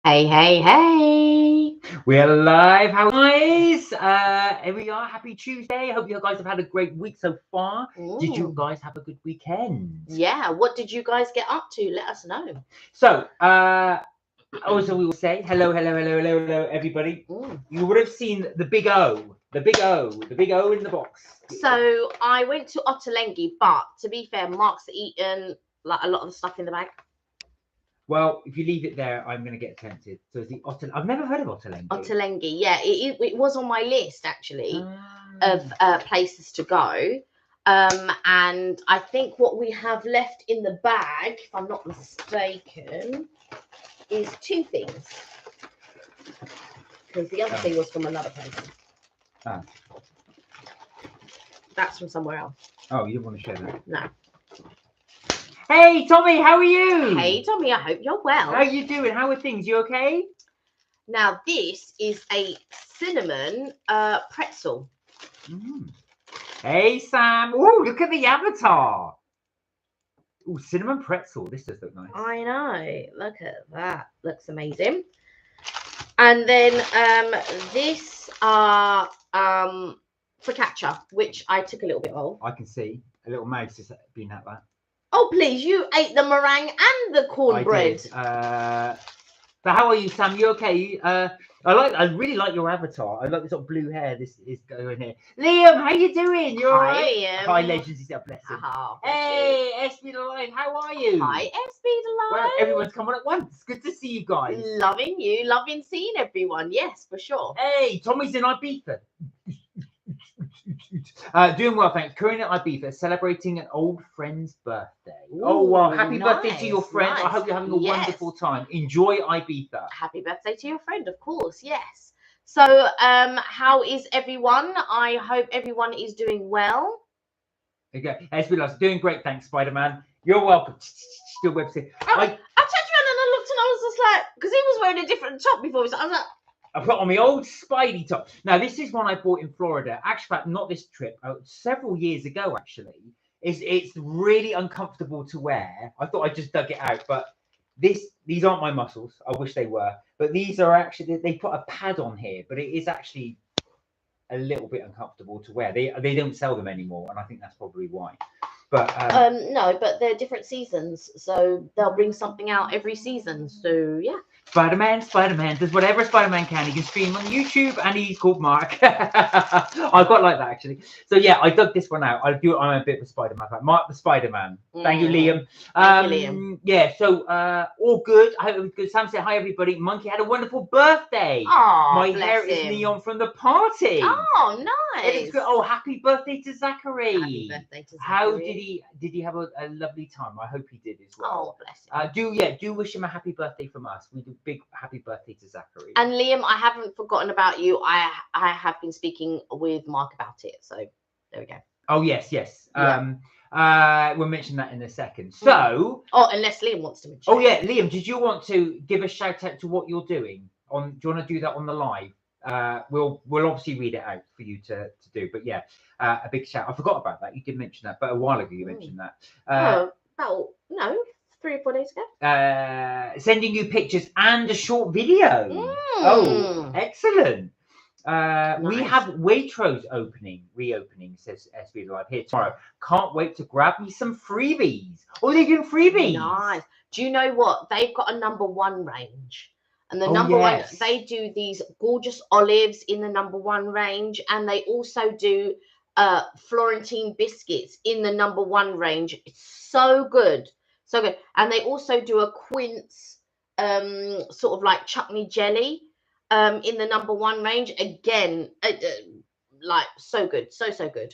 Hey, hey, hey. We're live. How guys? Here we are. Happy Tuesday. Hope you guys have had a great week so far. Did you guys have a good weekend? Yeah, what did you guys get up to? Let us know. So, also we will say hello, everybody. You would have seen the big O, the big O in the box. So I went to Ottolenghi, but to be fair, Mark's eaten like a lot of the stuff in the bag. Well, if you leave it there, I'm going to get tempted. So it's the I've never heard of Ottolenghi. Ottolenghi, yeah, it was on my list actually of places to go. And I think what we have left in the bag, if I'm not mistaken, is two things. Because the other thing was from another place. That's from somewhere else. Oh, you didn't want to share that? No. Hey, Tommy, how are you? Hey, Tommy, I hope you're well. How are you doing? How are things? You okay? Now, this is a cinnamon pretzel. Hey, Sam. Oh, look at the avatar. Oh, cinnamon pretzel. This does look nice. I know. Look at that. Looks amazing. And then this are focaccia, which I took a little bit of. I can see a little mouse just being at that. Oh, please. You ate the meringue and the cornbread. But how are you, Sam? You okay? I really like your avatar. I like the sort of blue hair. This is going here. Liam, how you doing? You all right? Liam. Hi, legends. He's bless him. Hey, SB the Lion. How are you? Hi, SB the Lion. Well, everyone's come on at once. Good to see you guys. Loving you. Loving seeing everyone. Yes, for sure. Hey, Tommy's in Ibiza. Doing well, thanks. Currently at Ibiza, celebrating an old friend's birthday. Oh, well, happy birthday to your friend. Nice. I hope you're having a wonderful time. Enjoy Ibiza. Happy birthday to your friend, of course, yes. So, how is everyone? I hope everyone is doing well. Okay, SB doing great, thanks, Spider-Man. You're welcome. Still website. I turned around and I looked and I was just like, because he was wearing a different top before, so I was like, I put on my old Spidey top. Now, this is one I bought in Florida. Actually, not this trip, several years ago, actually. It's really uncomfortable to wear. I thought I just dug it out, but these aren't my muscles. I wish they were. But these are actually, they put a pad on here, but it is actually a little bit uncomfortable to wear. They don't sell them anymore, and I think that's probably why. But no, but they're different seasons, so they'll bring something out every season. So yeah. Spider-Man does whatever Spider-Man can. He can stream on YouTube, and he's called Mark. I got like that actually. So yeah, I dug this one out. I'm a bit of a Spider-Man fan. Mark the Spider-Man. Thank you, Liam. Thank you, Liam. Yeah. So all good. I hope it was good. Sam said hi, everybody. Monkey had a wonderful birthday. Oh, my hair is neon from the party. Oh, nice. It is good. Oh, happy birthday to Zachary. Happy birthday to Zachary. How did he have a lovely time? I hope he did as well. Oh, bless him. Do wish him a happy birthday from us. We do big happy birthday to Zachary. And Liam, I haven't forgotten about you. I have been speaking with Mark about it. So there we go. Oh yes. Yeah. We'll mention that in a second. So unless Liam wants to mention. Oh yeah, Liam, did you want to give a shout out to what you're doing? Do you want to do that on the live? We'll obviously read it out for you to do. But yeah, a big shout. I forgot about that. You did mention that, but a while ago you mentioned that. About 3 or 4 days ago. Sending you pictures and a short video. Oh, excellent. Nice. We have Waitrose reopening, says SB Live here tomorrow. Can't wait to grab me some freebies. Oh, they're doing freebies. Nice. Do you know what? They've got a #1 range. And the #1, they do these gorgeous olives in the #1 range. And they also do Florentine biscuits in the #1 range. It's so good. So good. And they also do a quince sort of like chutney jelly in the #1 range. Again, like so good. So good.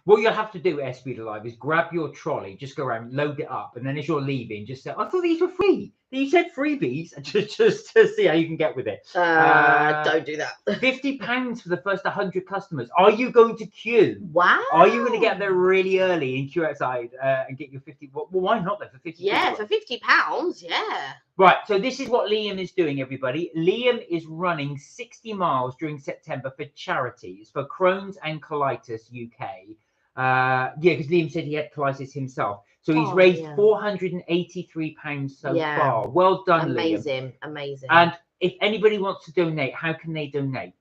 What you'll have to do, SB Live, is grab your trolley, just go around, load it up, and then as you're leaving, just say, I thought these were free. You said freebies, just to see how you can get with it. Don't do that. £50 for the first 100 customers. Are you going to queue? Wow. Are you going to get there really early and queue outside and get your 50? Well, why not then for 50? Yeah, for £50, yeah. Right, so this is what Liam is doing, everybody. Liam is running 60 miles during September for charities for Crohn's and Colitis UK. Because Liam said he had colitis himself. So he's raised £483 so far. Well done, Liam. Amazing. And if anybody wants to donate, how can they donate?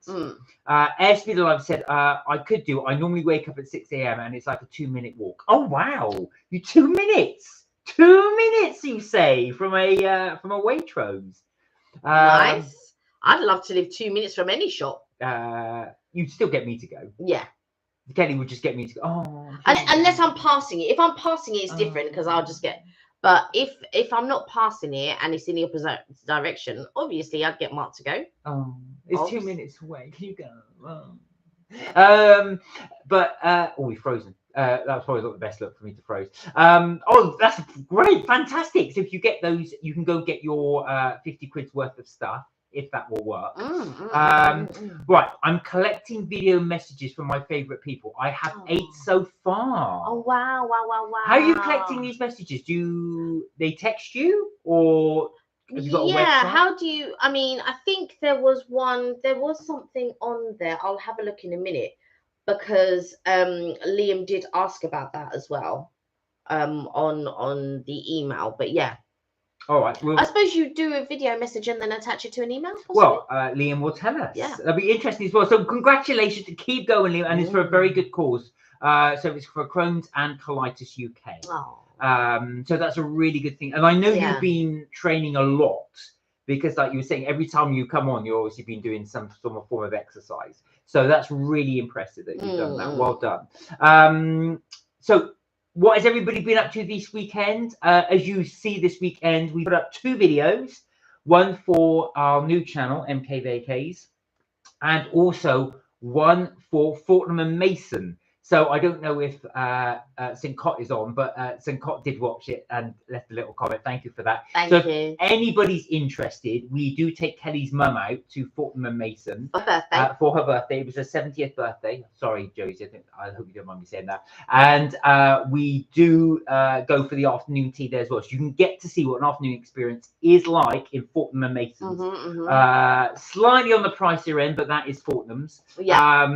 Airspeed Alive said, I could do. I normally wake up at 6 a.m. and it's like a 2-minute walk. Oh wow, you 2 minutes, 2 minutes, you say, from a Waitrose. Nice. I'd love to live 2 minutes from any shop. You'd still get me to go. Yeah. Kelly would just get me to go. Oh, unless I'm passing it. If I'm passing it, it's different because I'll just get. But if I'm not passing it and it's in the opposite direction, obviously I'd get Mark to go. Oh, it's 2 minutes away. Can you go? Oh. We're frozen. That's probably not the best look for me to froze. Oh, that's great, fantastic. So if you get those, you can go get your 50 quid's worth of stuff, if that will work. Right, I'm collecting video messages from my favorite people. I have 8 so far. Oh wow. How are you collecting these messages? Do they text you, or have you got a website? How do you? I mean, I think there was something on there. I'll have a look in a minute, because Liam did ask about that as well, on the email. But yeah. All right. Well, I suppose you do a video message and then attach it to an email. Possibly? Well, Liam will tell us. Yeah, that'll be interesting as well. So congratulations, to keep going, Liam, and it's for a very good cause. So it's for Crohn's and Colitis UK. Oh. So that's a really good thing. And I know you've been training a lot, because, like you were saying, every time you come on, you've obviously been doing some form of exercise. So that's really impressive that you've done that. Well done. So what has everybody been up to this weekend? As you see, this weekend we put up 2 videos, one for our new channel, MKVKs, and also one for Fortnum and Mason. So I don't know if St. Cot is on, but St. Cot did watch it and left a little comment. Thank you for that. Thank you. If anybody's interested, we do take Kelly's mum out to Fortnum and Mason for her birthday. It was her 70th birthday. Sorry, Josie, I hope you don't mind me saying that. And we do go for the afternoon tea there as well. So you can get to see what an afternoon experience is like in Fortnum and Mason's. Slightly on the pricier end, but that is Fortnum's. Yeah.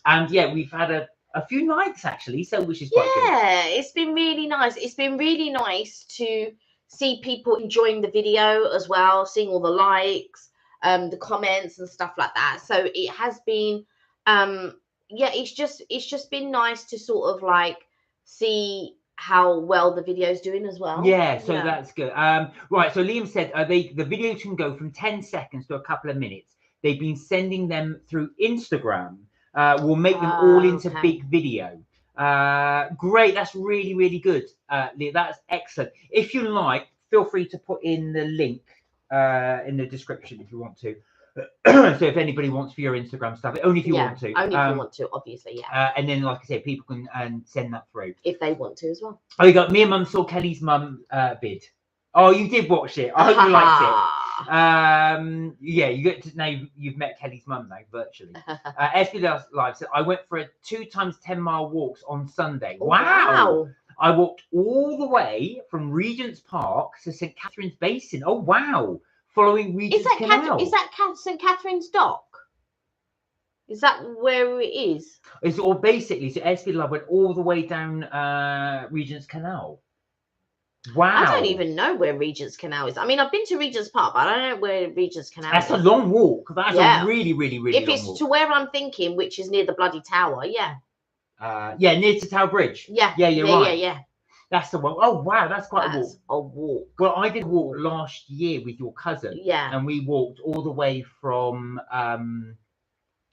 And yeah, we've had a few nights actually, so which is quite good. Yeah, it's been really nice. It's been really nice to see people enjoying the video as well, seeing all the likes, the comments and stuff like that. So it has been it's just been nice to sort of like see how well the video's doing as well. Yeah, so that's good. Right, so Liam said the videos can go from 10 seconds to a couple of minutes. They've been sending them through Instagram. We'll make them all into big video. Great, that's really, really good. That's excellent. If you like, feel free to put in the link in the description if you want to. So if anybody wants for your Instagram stuff, only if you want to. Only if you want to, obviously, yeah. And then, like I said, people can send that through. If they want to as well. Oh, you got me and Mum saw Kelly's mum bid. Oh, you did watch it. I hope you liked it. Yeah, you get to now you've met Kelly's mum now virtually. SB Live said I went for a 2 times 10 mile walks on Sunday. Wow. I walked all the way from Regent's Park to St. Catherine's Basin. Oh wow. Following Regent's Canal. Is that St. Catherine's Dock? Is that where it is? It's all basically, so SB Live went all the way down Regent's Canal. Wow. I don't even know where Regent's Canal is. I mean, I've been to Regent's Park, but I don't know where Regent's Canal is. That's a long walk. That's a really, really, really long walk. If it's to where I'm thinking, which is near the bloody tower, yeah. Yeah, near to Tower Bridge. Yeah. Yeah, you're right. Yeah. That's the one. Oh, wow, that's quite a walk. A walk. Well, I did walk last year with your cousin. Yeah. And we walked all the way from,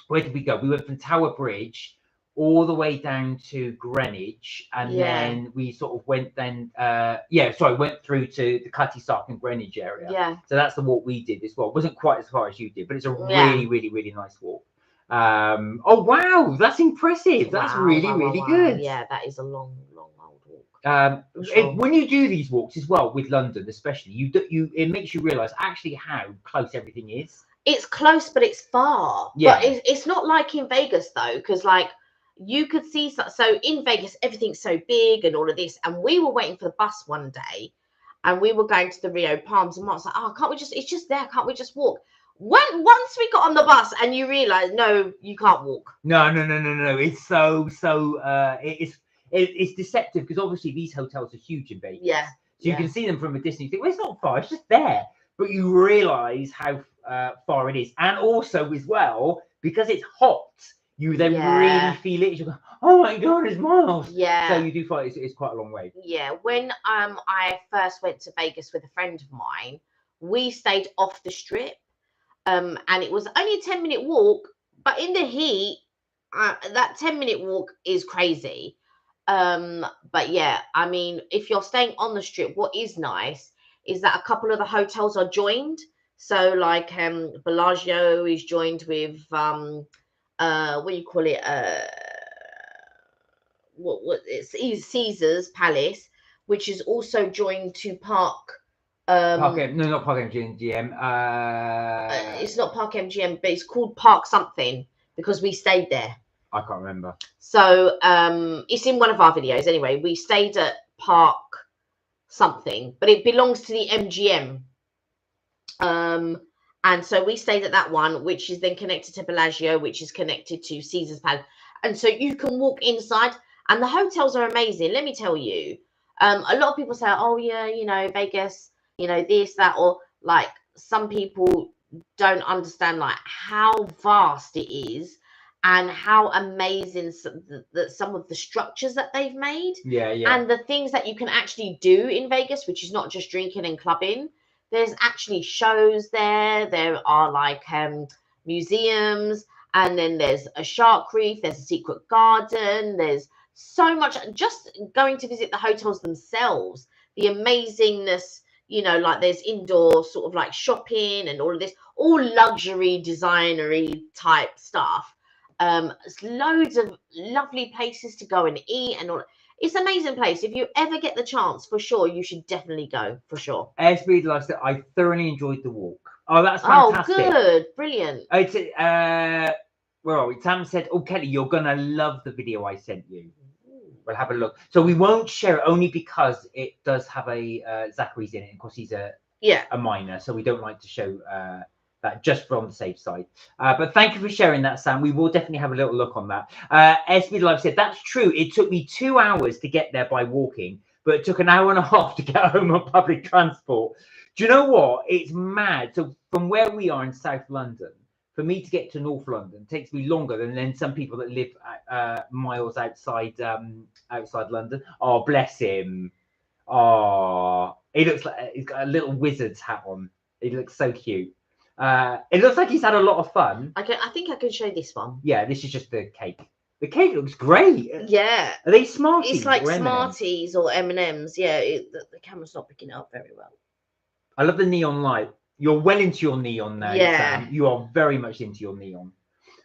where did we go? We went from Tower Bridge all the way down to Greenwich, and then we sort of went went through to the Cutty Sark and Greenwich area. Yeah. So that's the walk we did as well. It wasn't quite as far as you did, but it's a really, really, really nice walk. Oh wow, that's impressive. That's really, really good. Yeah, that is a long old walk. When you do these walks as well with London, especially, it makes you realise actually how close everything is. It's close, but it's far. Yeah. But it's not like in Vegas though, because like you could see so in Vegas everything's so big and all of this, and we were waiting for the bus one day, and we were going to the Rio Palms, and Mark's like, oh, can't we just? It's just there. Can't we just walk? Once we got on the bus and you realise, no, you can't walk. No. It's so it's deceptive because obviously these hotels are huge in Vegas. Yeah. So you can see them from a distance. You think, well, it's not far. It's just there. But you realise how far it is. And also as well, because it's hot, you then really feel it. You go, oh my God, it's miles. Yeah. So you do find it's quite a long way. Yeah. When I first went to Vegas with a friend of mine, we stayed off the strip. And it was only a 10-minute walk, but in the heat, that 10-minute walk is crazy. But yeah, I mean, if you're staying on the strip, what is nice is that a couple of the hotels are joined. So like Bellagio is joined with what do you call it? What it's Caesar's Palace, which is also joined to Park. Park no, not Park MGM. It's not Park MGM, but it's called Park something because we stayed there. I can't remember. So it's in one of our videos anyway. We stayed at Park something, but it belongs to the MGM. And so we stayed at that one, which is then connected to Bellagio, which is connected to Caesar's Palace. And so you can walk inside, and the hotels are amazing. Let me tell you, a lot of people say, oh yeah, you know, Vegas, you know, this, that, or like some people don't understand like how vast it is and how amazing that some of the structures that they've made. Yeah, yeah. And the things that you can actually do in Vegas, which is not just drinking and clubbing. There's actually shows there. There are like museums, and then there's a shark reef. There's a secret garden. There's so much. Just going to visit the hotels themselves, the amazingness, you know, like there's indoor sort of like shopping and all of this, all luxury, designery type stuff. There's loads of lovely places to go and eat and all. It's an amazing place. If you ever get the chance, for sure, you should definitely go, for sure. Airspeed likes it. I thoroughly enjoyed the walk. Oh, that's fantastic. Oh, good. Brilliant. It's, where are we? Tam said, oh, Kelly, you're going to love the video I sent you. We'll have a look. So we won't share it only because it does have a Zachary's in it. Of course, he's a minor, so we don't like to show that just from the safe side. But thank you for sharing that, Sam. We will definitely have a little look on that. SB Live said, that's true. It took me 2 hours to get there by walking, but it took an hour and a half to get home on public transport. Do you know what? It's mad. So from where we are in South London, for me to get to North London takes me longer than some people that live miles outside outside London. Oh, bless him. Oh, he looks like he's got a little wizard's hat on. He looks so cute. It looks like he's had a lot of fun. I think I can show this one. Yeah, this is just the cake. The cake looks great. Yeah. Are they Smarties? It's like Smarties or M&Ms. Yeah, the camera's not picking it up very well. I love the neon light. You're well into your neon now, yeah. Sam. You are very much into your neon.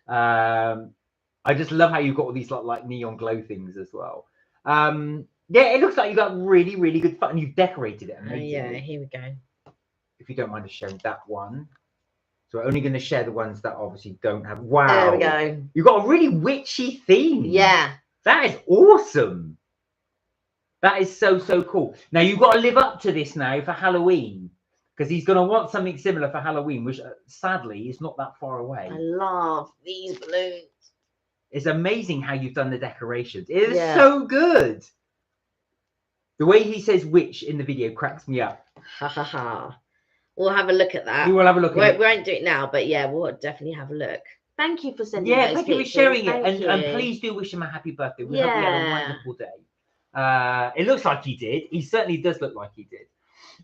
I just love how you've got all these like neon glow things as well. Yeah, it looks like you got really, really good fun. You've decorated it amazingly. Yeah, here we go. If you don't mind just sharing that one. So we're only going to share the ones that obviously don't have. Wow. There we go. You've got a really witchy theme. Yeah. That is awesome. That is so, so cool. Now, you've got to live up to this now for Halloween. Because he's going to want something similar for Halloween, which sadly is not that far away. I love these balloons. It's amazing how you've done the decorations. It is so good. The way he says witch in the video cracks me up. Ha ha ha. We'll have a look at that. We will have a look at it. We won't do it now, but yeah, we'll definitely have a look. Thank you for sending those thank you for pictures. sharing it. And please do wish him a happy birthday. We hope he had a wonderful day. It looks like he did. He certainly does look like he did.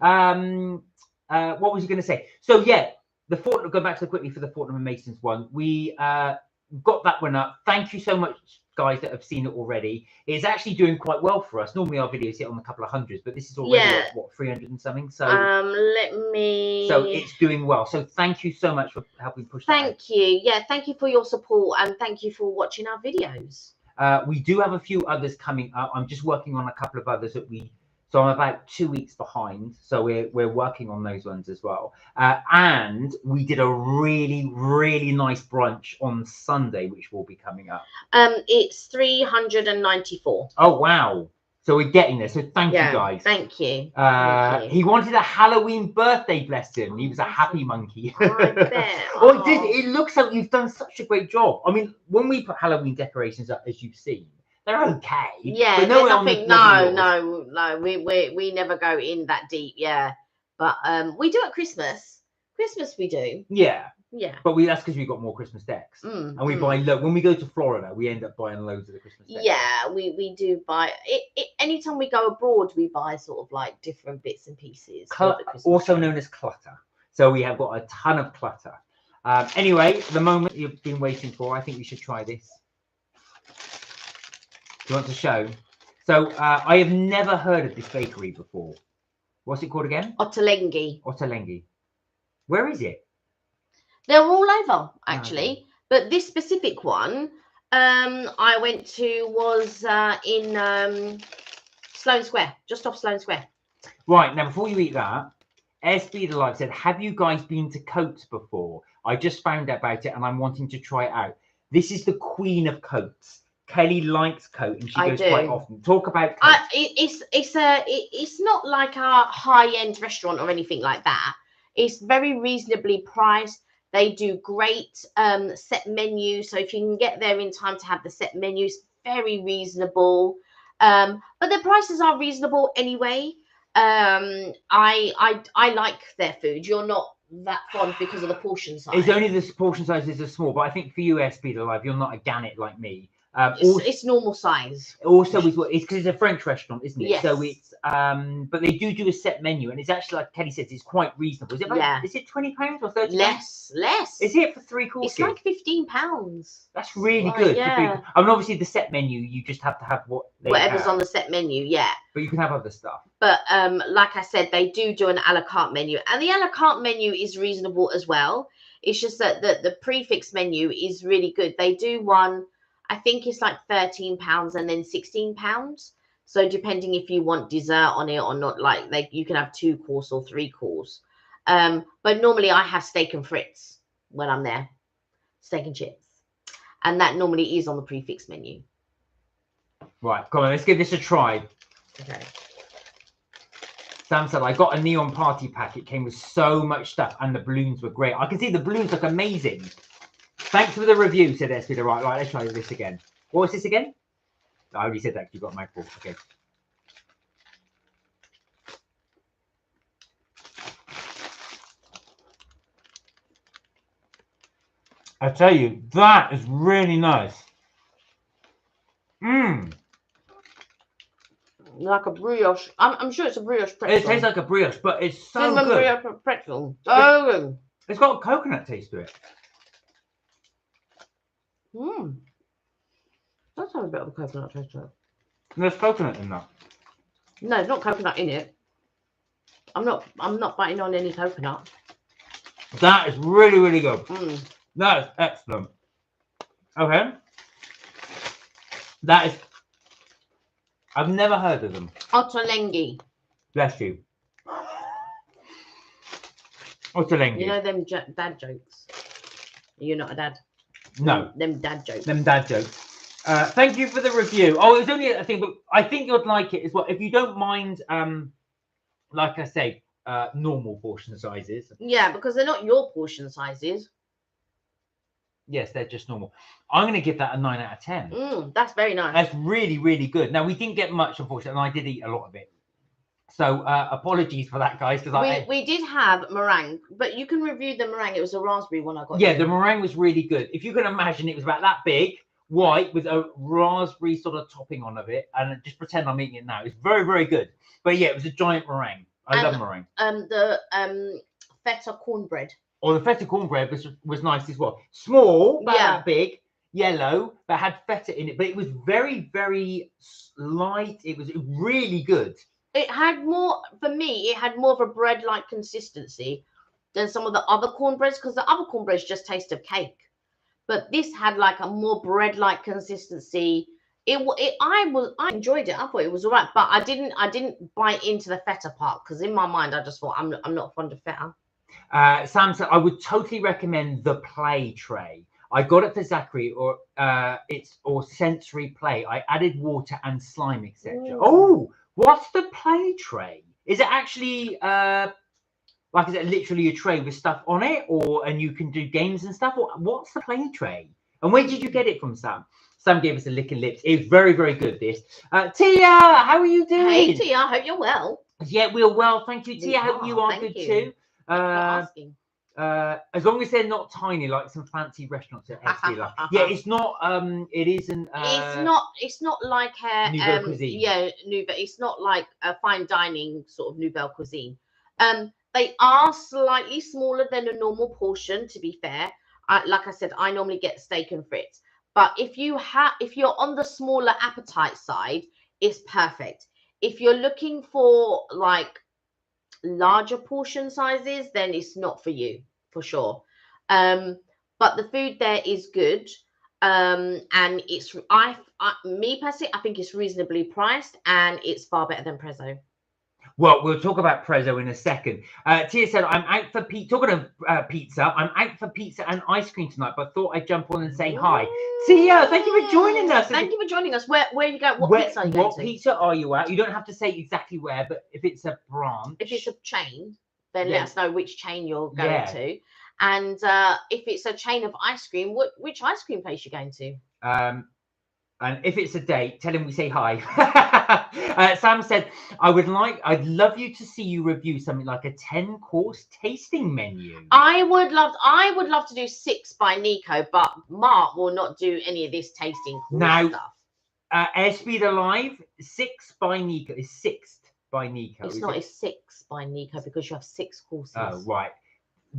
What was you going to say? So yeah, the Fortnum, go back to quickly for the Fortnum and Masons one. We got that one up. Thank you so much, guys, that have seen it already. It's actually doing quite well for us. Normally our videos hit on a couple of hundreds, but this is already at, what, 300 and something. So let me. So it's doing well. So thank you so much for helping push that. Thank you. Yeah, thank you for your support and thank you for watching our videos. We do have a few others coming up. I'm just working on a couple of others that we. So I'm about 2 weeks behind. So we're working on those ones as well. And we did a really, really nice brunch on Sunday, which will be coming up. It's 394. Oh, wow. So we're getting there. So thank you, guys. Thank you. He wanted a Halloween birthday, bless him. He was a happy monkey. I bet. Oh, it looks like you've done such a great job. I mean, when we put Halloween decorations up, as you've seen, they're okay. Yeah, but there's nothing. No. We never go in that deep. Yeah, but we do at Christmas. Christmas we do. Yeah. Yeah. But that's because we've got more Christmas decks. And we buy when we go to Florida, we end up buying loads of the Christmas decks. Yeah, we do buy it. Anytime we go abroad, we buy sort of like different bits and pieces. Also known as clutter. So we have got a ton of clutter. Anyway, the moment you've been waiting for, I think we should try this. Do you want to show? So I have never heard of this bakery before. What's it called again? Ottolenghi. Ottolenghi. Where is it? They're all over, actually. But this specific one I went to was in Sloane Square, just off Sloane Square. Right, now before you eat that, SB the Live said, have you guys been to Coates before? I just found out about it and I'm wanting to try it out. This is the queen of Coates. Kelly likes Coates and she goes quite often. Talk about Coates. It's not like a high-end restaurant or anything like that. It's very reasonably priced. They do great set menu. So if you can get there in time to have the set menus, very reasonable. But the prices are reasonable anyway. I like their food. You're not that fond because of the portion size. It's only the portion sizes are small, but I think for you, SB the Live, you're not a gannet like me. It's normal size. Also, it's because it's a French restaurant, isn't it? Yes. So it's but they do a set menu, and it's actually like Kelly says, it's quite reasonable. Is it? Is it £20 or £30? Less. Is it for 3 courses? It's like £15. That's really good. Yeah. I mean, obviously the set menu, you just have to have whatever's on the set menu. Yeah. But you can have other stuff. But like I said, they do an a la carte menu, and the a la carte menu is reasonable as well. It's just that the prefix menu is really good. They do one. I think it's like £13 and then £16. So depending if you want dessert on it or not, like you can have 2 course or 3 course. But normally I have steak and frites when I'm there, steak and chips, and that normally is on the prefix menu. Right, come on, let's give this a try. Okay. Sam said, I got a neon party pack. It came with so much stuff and the balloons were great. I can see the balloons look amazing. Thanks for the review, said SB. Right, let's try this again. What was this again? I already said that. You got a mouthful. Okay. I tell you, that is really nice. Like a brioche. I'm sure it's a brioche pretzel. It tastes like a brioche, but it's so good. Brioche pretzel. So good. It's got a coconut taste to it. Does have a bit of a coconut taste to it. There's coconut in that. No, there's not coconut in it. I'm not biting on any coconut. That is really, really good. That is excellent. Okay. That is. I've never heard of them. Ottolenghi. Bless you. Ottolenghi. You know them dad jokes. You're not a dad. No. Them dad jokes. Them dad jokes. Thank you for the review. Oh, it was only a thing, but I think you'd like it as well. If you don't mind, like I say, normal portion sizes. Yeah, because they're not your portion sizes. Yes, they're just normal. I'm going to give that a 9 out of 10. That's very nice. That's really, really good. Now, we didn't get much, unfortunately, and I did eat a lot of it. So, apologies for that, guys. Because we did have meringue, but you can review the meringue. It was a raspberry one I got. Yeah, the meringue was really good. If you can imagine, it was about that big, white, with a raspberry sort of topping on of it. And just pretend I'm eating it now. It's very, very good. But yeah, it was a giant meringue. I love meringue. The feta cornbread. Or the feta cornbread was nice as well. Small, but that big, yellow, but had feta in it. But it was very, very light. It was really good. It had more, for me, it had more of a bread-like consistency than some of the other cornbreads, because the other cornbreads just taste of cake. But this had like a more bread-like consistency. I enjoyed it. I thought it was all right, but I didn't bite into the feta part, because in my mind I just thought I'm not fond of feta. Sam said, I would totally recommend the play tray. I got it for Zachary, or sensory play. I added water and slime, etc. Oh, what's the play tray? Is it actually is it literally a tray with stuff on it, and you can do games and stuff? Or what's the play tray? And where did you get it from, Sam? Sam gave us a licking lips. It was very, very good. This Tia, how are you doing? Hey Tia, I hope you're well. Yeah, we're well, thank you, Tia. I hope you are good too. As long as they're not tiny, like some fancy restaurants at XB. Yeah, it's not. It isn't. It's not like a Nouvelle cuisine. Yeah, it's not like a fine dining sort of nouvelle cuisine. They are slightly smaller than a normal portion. To be fair, like I said, I normally get steak and frites. But if you're on the smaller appetite side, it's perfect. If you're looking for like larger portion sizes, then it's not for you, for sure. But the food there is good. And it's me personally, I think it's reasonably priced and it's far better than Prezzo. Well, we'll talk about Prezzo in a second. Tia said, I'm out for pizza. Talking of pizza, I'm out for pizza and ice cream tonight, but thought I'd jump on and say hi. Tia, thank you for joining us. Thank you for joining us. Where are you going? What pizza are you going to? What pizza are you at? You don't have to say exactly where, but if it's a branch. If it's a chain, then let us know which chain you're going to. And if it's a chain of ice cream, which ice cream place you're going to? And if it's a date, tell him we say hi. Sam said, I'd love you to see you review something like a 10-course tasting menu. I would love to do 6 by Nico, but Mark will not do any of this tasting course stuff. Airspeed Alive, 6 by Nico is 6th by Nico. It's not a 6 by Nico because you have 6 courses. Oh, right.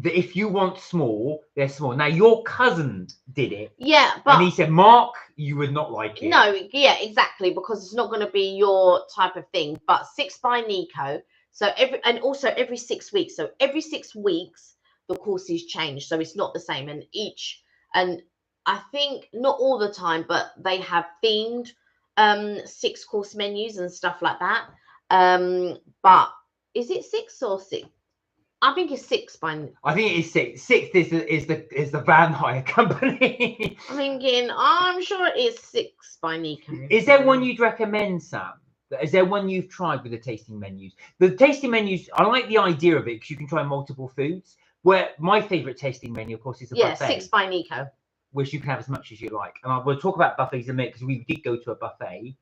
If you want small, they're small. Now, your cousin did it. Yeah, but... And he said, Mark, you would not like it. No, yeah, exactly, because it's not going to be your type of thing. But 6 by Nico, so every 6 weeks. So every 6 weeks, the courses change. So it's not the same. And I think not all the time, but they have themed 6-course menus and stuff like that. But is it 6 or 6? I think it's 6 by. I think it is 6. 6th is the van hire company. I'm sure it is 6 by Nico. Is there one you'd recommend, Sam? Is there one you've tried with the tasting menus? The tasting menus, I like the idea of it because you can try multiple foods. Where my favourite tasting menu, of course, is a buffet. 6 by Nico. Which you can have as much as you like. And we'll talk about buffets in a minute because we did go to a buffet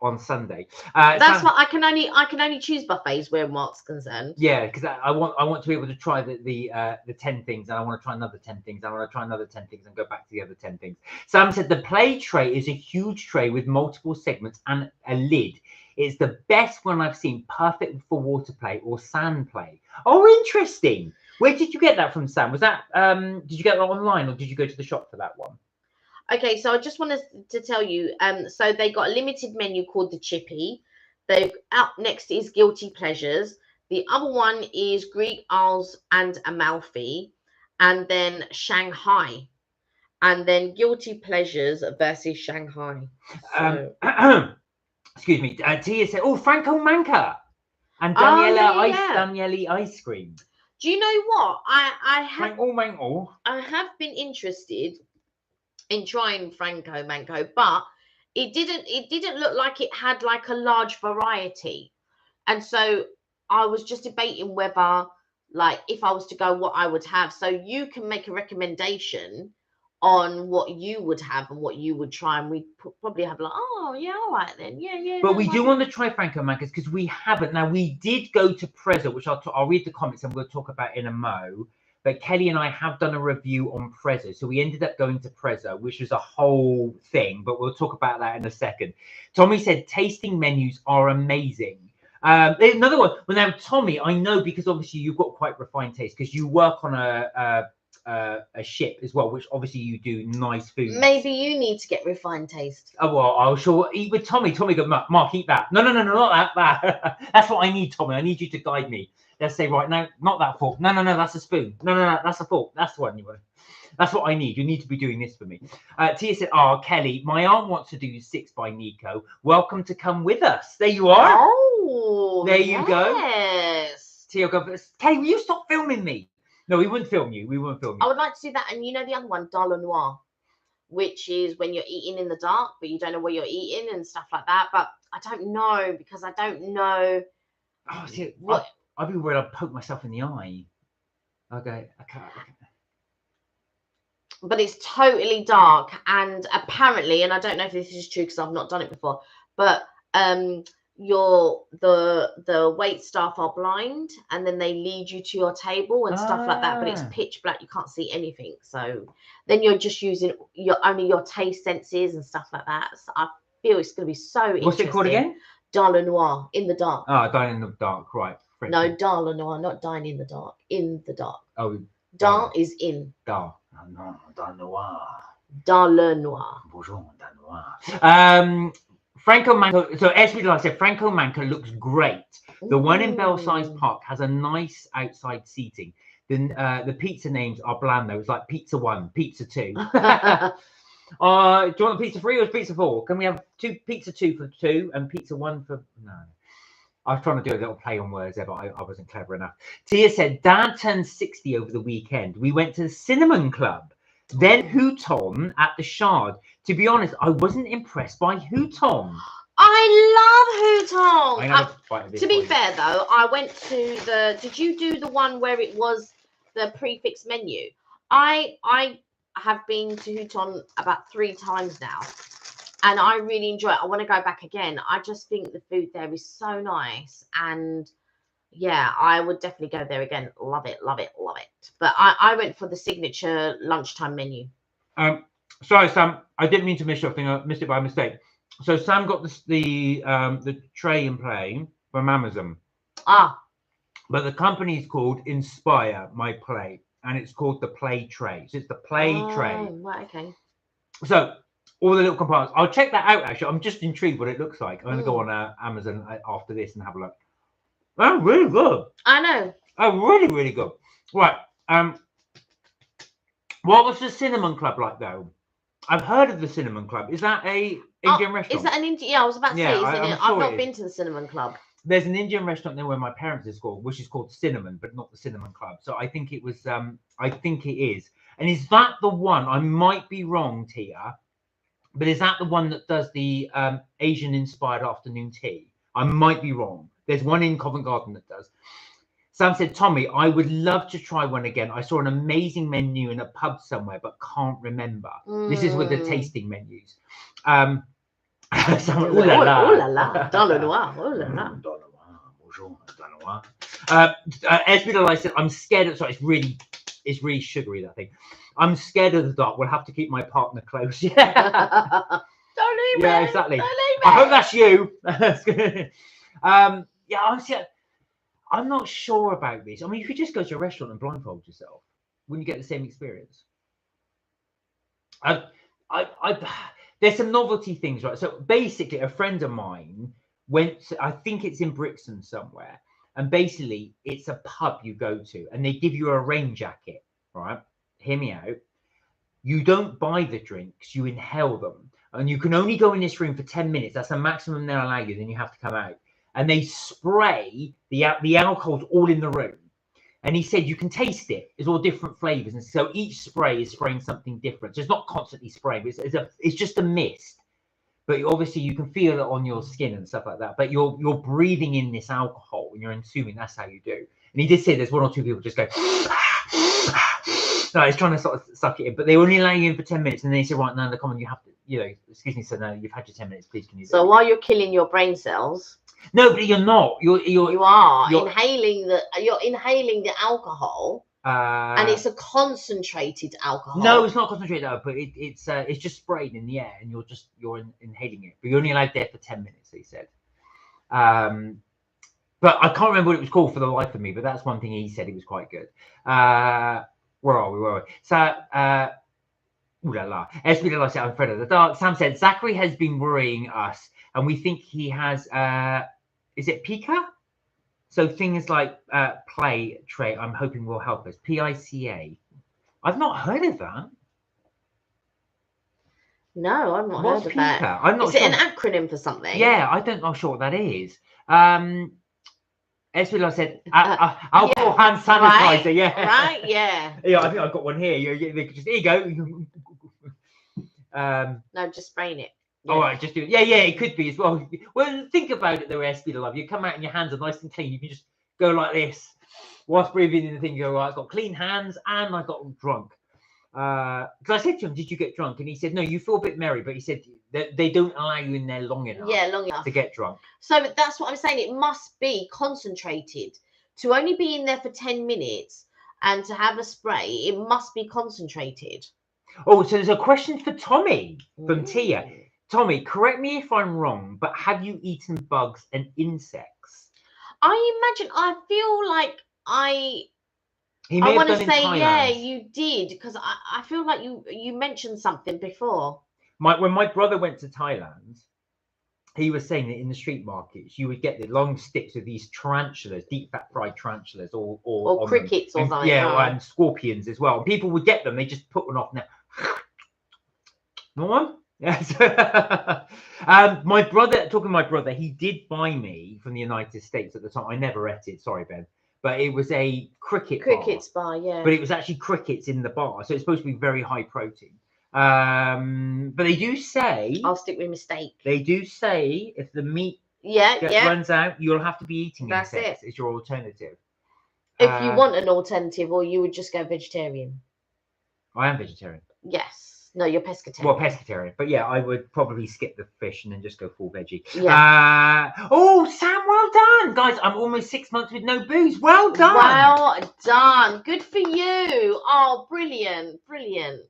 on Sunday. That's what I can only choose buffets where Mark's concerned. Yeah, because I want to be able to try the 10 things, and I want to try another 10 things. I want to try another 10 things and go back to the other 10 things. Sam said the play tray is a huge tray with multiple segments and a lid. It's the best one I've seen, perfect for water play or sand play. Oh, interesting. Where did you get that from, Sam? Was that did you get that online or did you go to the shop for that one? Okay, so I just wanted to tell you, so they got a limited menu called the Chippy. They've up next is Guilty Pleasures. The other one is Greek Isles and Amalfi, and then Shanghai, and then Guilty Pleasures versus Shanghai. So... excuse me. Tia said, "Oh, Franco Manca and Daniele ice cream." Do you know what? I have been interested in trying Franco Manco, but it didn't look like it had like a large variety, and so I was just debating whether, like, if I was to go, what I would have. So you can make a recommendation on what you would have and what you would try, and we probably have like, oh yeah, all right then, yeah. But we do want to try Franco Mancas because we haven't. Now we did go to Prezzo, which I'll read the comments and we'll talk about in a mo. But Kelly and I have done a review on Prezzo. So we ended up going to Prezzo, which was a whole thing, but we'll talk about that in a second. Tommy said tasting menus are amazing. Another one. Well, now, Tommy, I know because obviously you've got quite refined taste because you work on a ship as well, which obviously you do nice food. Maybe you need to get refined taste. Oh, well, I'll sure eat with Tommy. Tommy go, Mark, eat that. No, not that. That's what I need, Tommy. I need you to guide me. Let's say, right, no, not that fork. No, that's a spoon. No, that's a fork. That's the one you want. That's what I need. You need to be doing this for me. Tia said, Kelly, my aunt wants to do 6 by Nico. Welcome to come with us. There you are. Oh, there you go. Yes. Tia goes, Kelly, will you stop filming me? No, we wouldn't film you. We wouldn't film you. I would like to do that. And you know the other one, Dala Noir, which is when you're eating in the dark, but you don't know what you're eating and stuff like that. But I don't know because I don't know. Oh, see, what? I'd be worried I'd poke myself in the eye. Okay. But it's totally dark. And apparently, and I don't know if this is true because I've not done it before, but the wait staff are blind, and then they lead you to your table and stuff like that, but it's pitch black, you can't see anything, so then you're just using your taste senses and stuff like that. So I feel it's going to be so interesting. What's it called again? Dans le noir, in the dark. Dine in the dark, right. French. No, dans le noir, not dine in the dark, in the dark. Oh, dans is in. Dans. No, dans noir. Dans le noir. Bonjour, dans noir. Franco Manca, so as we like said, Franco Manca looks great. The one in Belsize Park has a nice outside seating. The pizza names are bland though. It's like Pizza 1, Pizza 2. Do you want Pizza 3 or Pizza 4? Can we have Pizza 2 for 2 and Pizza 1 for... No. I was trying to do a little play on words there, but I wasn't clever enough. Tia said, Dad turned 60 over the weekend. We went to the Cinnamon Club. Then Houton at the Shard. To be honest, I wasn't impressed by Houton. I love Houton. To be fair, though, I went to the... Did you do the one where it was the prefix menu? I have been to Houton about 3 times now, and I really enjoy it. I want to go back again. I just think the food there is so nice, and... yeah, I would definitely go there again. Love it, love it, love it. But I went for the signature lunchtime menu. Sorry, Sam, I didn't mean to miss your thing. I missed it by mistake. So Sam got the tray in play from Amazon. But the company is called Inspire My Play, and it's called the Play Tray. So it's the Play Tray. Right, okay. So all the little compartments. I'll check that out. Actually, I'm just intrigued what it looks like. I'm going to go on Amazon after this and have a look. Oh, really good. I know. Oh, really, really good. Right. What was the Cinnamon Club like, though? I've heard of the Cinnamon Club. Is that a Indian restaurant? Is that an Indian? Yeah, I was about to say, isn't it? I've not been to the Cinnamon Club. There's an Indian restaurant there where my parents is called, which is called Cinnamon, but not the Cinnamon Club. So I think it was. I think it is. And is that the one? I might be wrong, Tia, but is that the one that does the Asian-inspired afternoon tea? I might be wrong. There's one in Covent Garden that does. Sam said, Tommy, I would love to try one again. I saw an amazing menu in a pub somewhere, but can't remember. This is with the tasting menus. Oh la la, dans le noir, oh la la. Bonjour, dans le noir. Espidal, I said, I'm scared of, sorry, it's really sugary, that thing. I'm scared of the dark. We'll have to keep my partner close. Yeah. Don't leave me. Yeah, exactly. Don't leave me. I hope that's you. Yeah, honestly, I'm not sure about this. I mean, you could just go to a restaurant and blindfold yourself. Wouldn't you get the same experience? There's some novelty things, right? So basically, a friend of mine went to, I think it's in Brixton somewhere, and basically it's a pub you go to, and they give you a rain jacket, right? Hear me out. You don't buy the drinks, you inhale them, and you can only go in this room for 10 minutes. That's the maximum they'll allow you. Then you have to come out. And they spray the alcohol's all in the room. And he said you can taste it. It's all different flavors, and so each spray is spraying something different. So it's not constantly spraying, but it's just a mist. But obviously you can feel it on your skin and stuff like that. But you're breathing in this alcohol, and you're assuming that's how you do. And he did say there's 1 or 2 people just go. No, he's trying to sort of suck it in, but they only allow you in for 10 minutes, and then he said, right now in the comment you have to, excuse me, sir, no, you've had your 10 minutes, please can you? So while you're killing your brain cells. No, but you're not. You're inhaling the alcohol, and it's a concentrated alcohol. No, it's not concentrated alcohol. But it's just sprayed in the air, and you're inhaling it. But you're only allowed there for 10 minutes. He said. But I can't remember what it was called for the life of me. But that's one thing he said. It was quite good. Where are we? So, ooh la la. Espidal, I said, I'm afraid of the dark. Sam said Zachary has been worrying us, and we think he has. Is it Pica? So things like play tray, I'm hoping will help us. PICA. I've not heard of that. No, I've not heard of that. I'm not sure. Is it an acronym for something? Yeah, I don't know sure what that is. Espidal said alcohol hand sanitizer. Right, yeah. Right. Yeah. Yeah, I think I've got one here. They could just here you go. No, just spraying it. Yeah. All right, just do it. Yeah, it could be as well. Well, think about it though, Espidal. You come out and your hands are nice and clean. You can just go like this whilst breathing in the thing. You go, right, I've got clean hands and I got drunk. Because I said to him, "Did you get drunk?" And he said, "No, you feel a bit merry," but he said that they don't allow you in there long enough. Yeah, long enough to get drunk. So that's what I'm saying. It must be concentrated. To only be in there for 10 minutes and to have a spray, it must be concentrated. Oh, so there's a question for Tommy from Tia. Ooh. Tommy, correct me if I'm wrong, but have you eaten bugs and insects? I feel like I want to say, yeah, you did, because I feel like you mentioned something before. When my brother went to Thailand, he was saying that in the street markets, you would get the long sticks of these tarantulas, deep fat fried tarantulas, or crickets or something. Yeah, and scorpions as well. People would get them, they just put one off now. No one? Yes. My brother, he did buy me from the United States at the time. I never ate it, sorry, Ben. But it was a crickets bar, yeah. But it was actually crickets in the bar, so it's supposed to be very high protein. But they do say, I'll stick with mistake. They do say if the meat runs out, you'll have to be eating insects. It's your alternative. If you want an alternative, or you would just go vegetarian. I am vegetarian. Yes. No, you're pescatarian. Well, pescatarian, but yeah, I would probably skip the fish and then just go full veggie. Yeah. Oh, Sam, well done, guys! I'm almost 6 months with no booze. Well done. Well done. Good for you. Oh, brilliant, brilliant.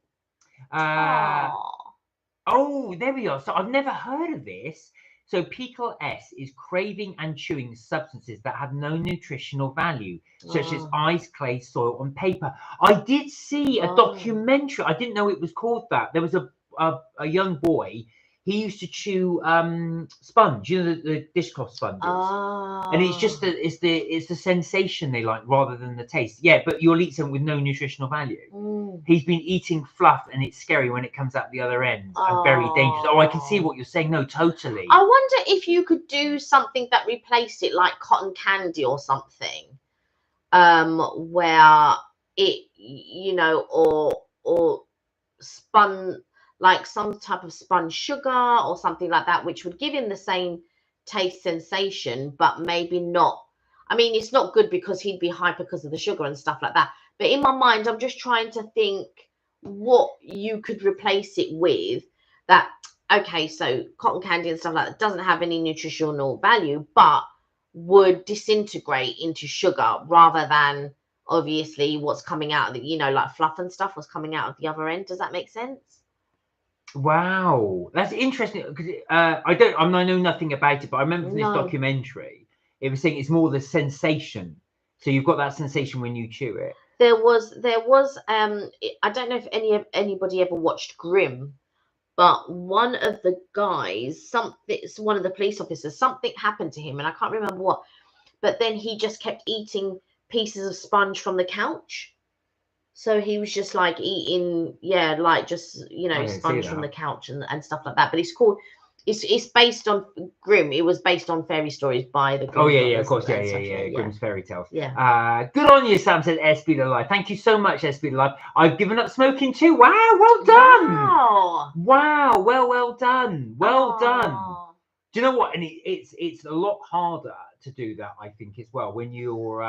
Oh, there we are. So I've never heard of this. So Pickle S is craving and chewing substances that have no nutritional value, such as ice, clay, soil, and paper. I did see a documentary. I didn't know it was called that. There was a young boy. He used to chew sponge, the dishcloth sponges, and it's just it's the sensation they like rather than the taste. Yeah, but you'll eat something with no nutritional value. He's been eating fluff, and it's scary when it comes out the other end and very dangerous. Oh, I can see what you're saying. No, totally. I wonder if you could do something that replaced it, like cotton candy or something, where it, or spun. Like some type of spun sugar or something like that, which would give him the same taste sensation, but maybe not. I mean, it's not good because he'd be hyper because of the sugar and stuff like that. But in my mind, I'm just trying to think what you could replace it with. That, okay, so cotton candy and stuff like that doesn't have any nutritional value, but would disintegrate into sugar rather than obviously what's coming out of the, like fluff and stuff was coming out of the other end. Does that make sense? Wow, that's interesting because I know nothing about it, but I remember from this documentary, it was saying it's more the sensation. So you've got that sensation when you chew it. There was I don't know if anybody ever watched Grimm, but one of the guys, one of the police officers, something happened to him, and I can't remember what, but then he just kept eating pieces of sponge from the couch. So he was just like eating, like just, sponge from the couch and stuff like that. But it's based on Grimm. It was based on fairy stories by the Grimm. Oh, yeah, of course. Yeah. Grimm's fairy tales. Yeah. Good on you, Sam, said SB Alive. Thank you so much, SB Alive. I've given up smoking too. Wow, well done. Wow, well done. Well done. Do you know what? And it's a lot harder to do that, I think, as well, when you're,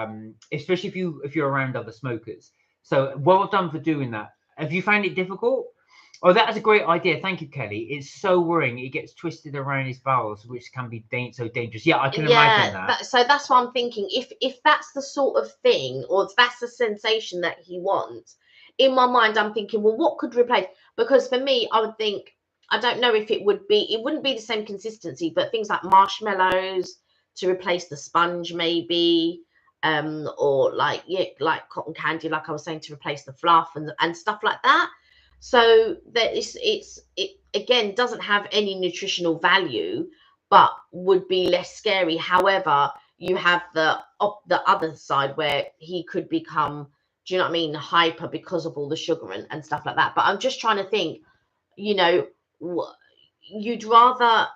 especially if you're around other smokers. So well done for doing that. Have you found it difficult? Oh, that is a great idea. Thank you, Kelly. It's so worrying. It gets twisted around his bowels, which can be so dangerous. Yeah, I can imagine that. So that's what I'm thinking. If that's the sort of thing, or if that's the sensation that he wants, in my mind, I'm thinking, well, what could replace? Because for me, I would think, I don't know if it wouldn't be the same consistency, but things like marshmallows to replace the sponge, maybe. Or like cotton candy, like I was saying, to replace the fluff and stuff like that. So that it again doesn't have any nutritional value, but would be less scary. However, you have the other side where he could become, do you know what I mean, hyper because of all the sugar and stuff like that. But I'm just trying to think, you'd rather.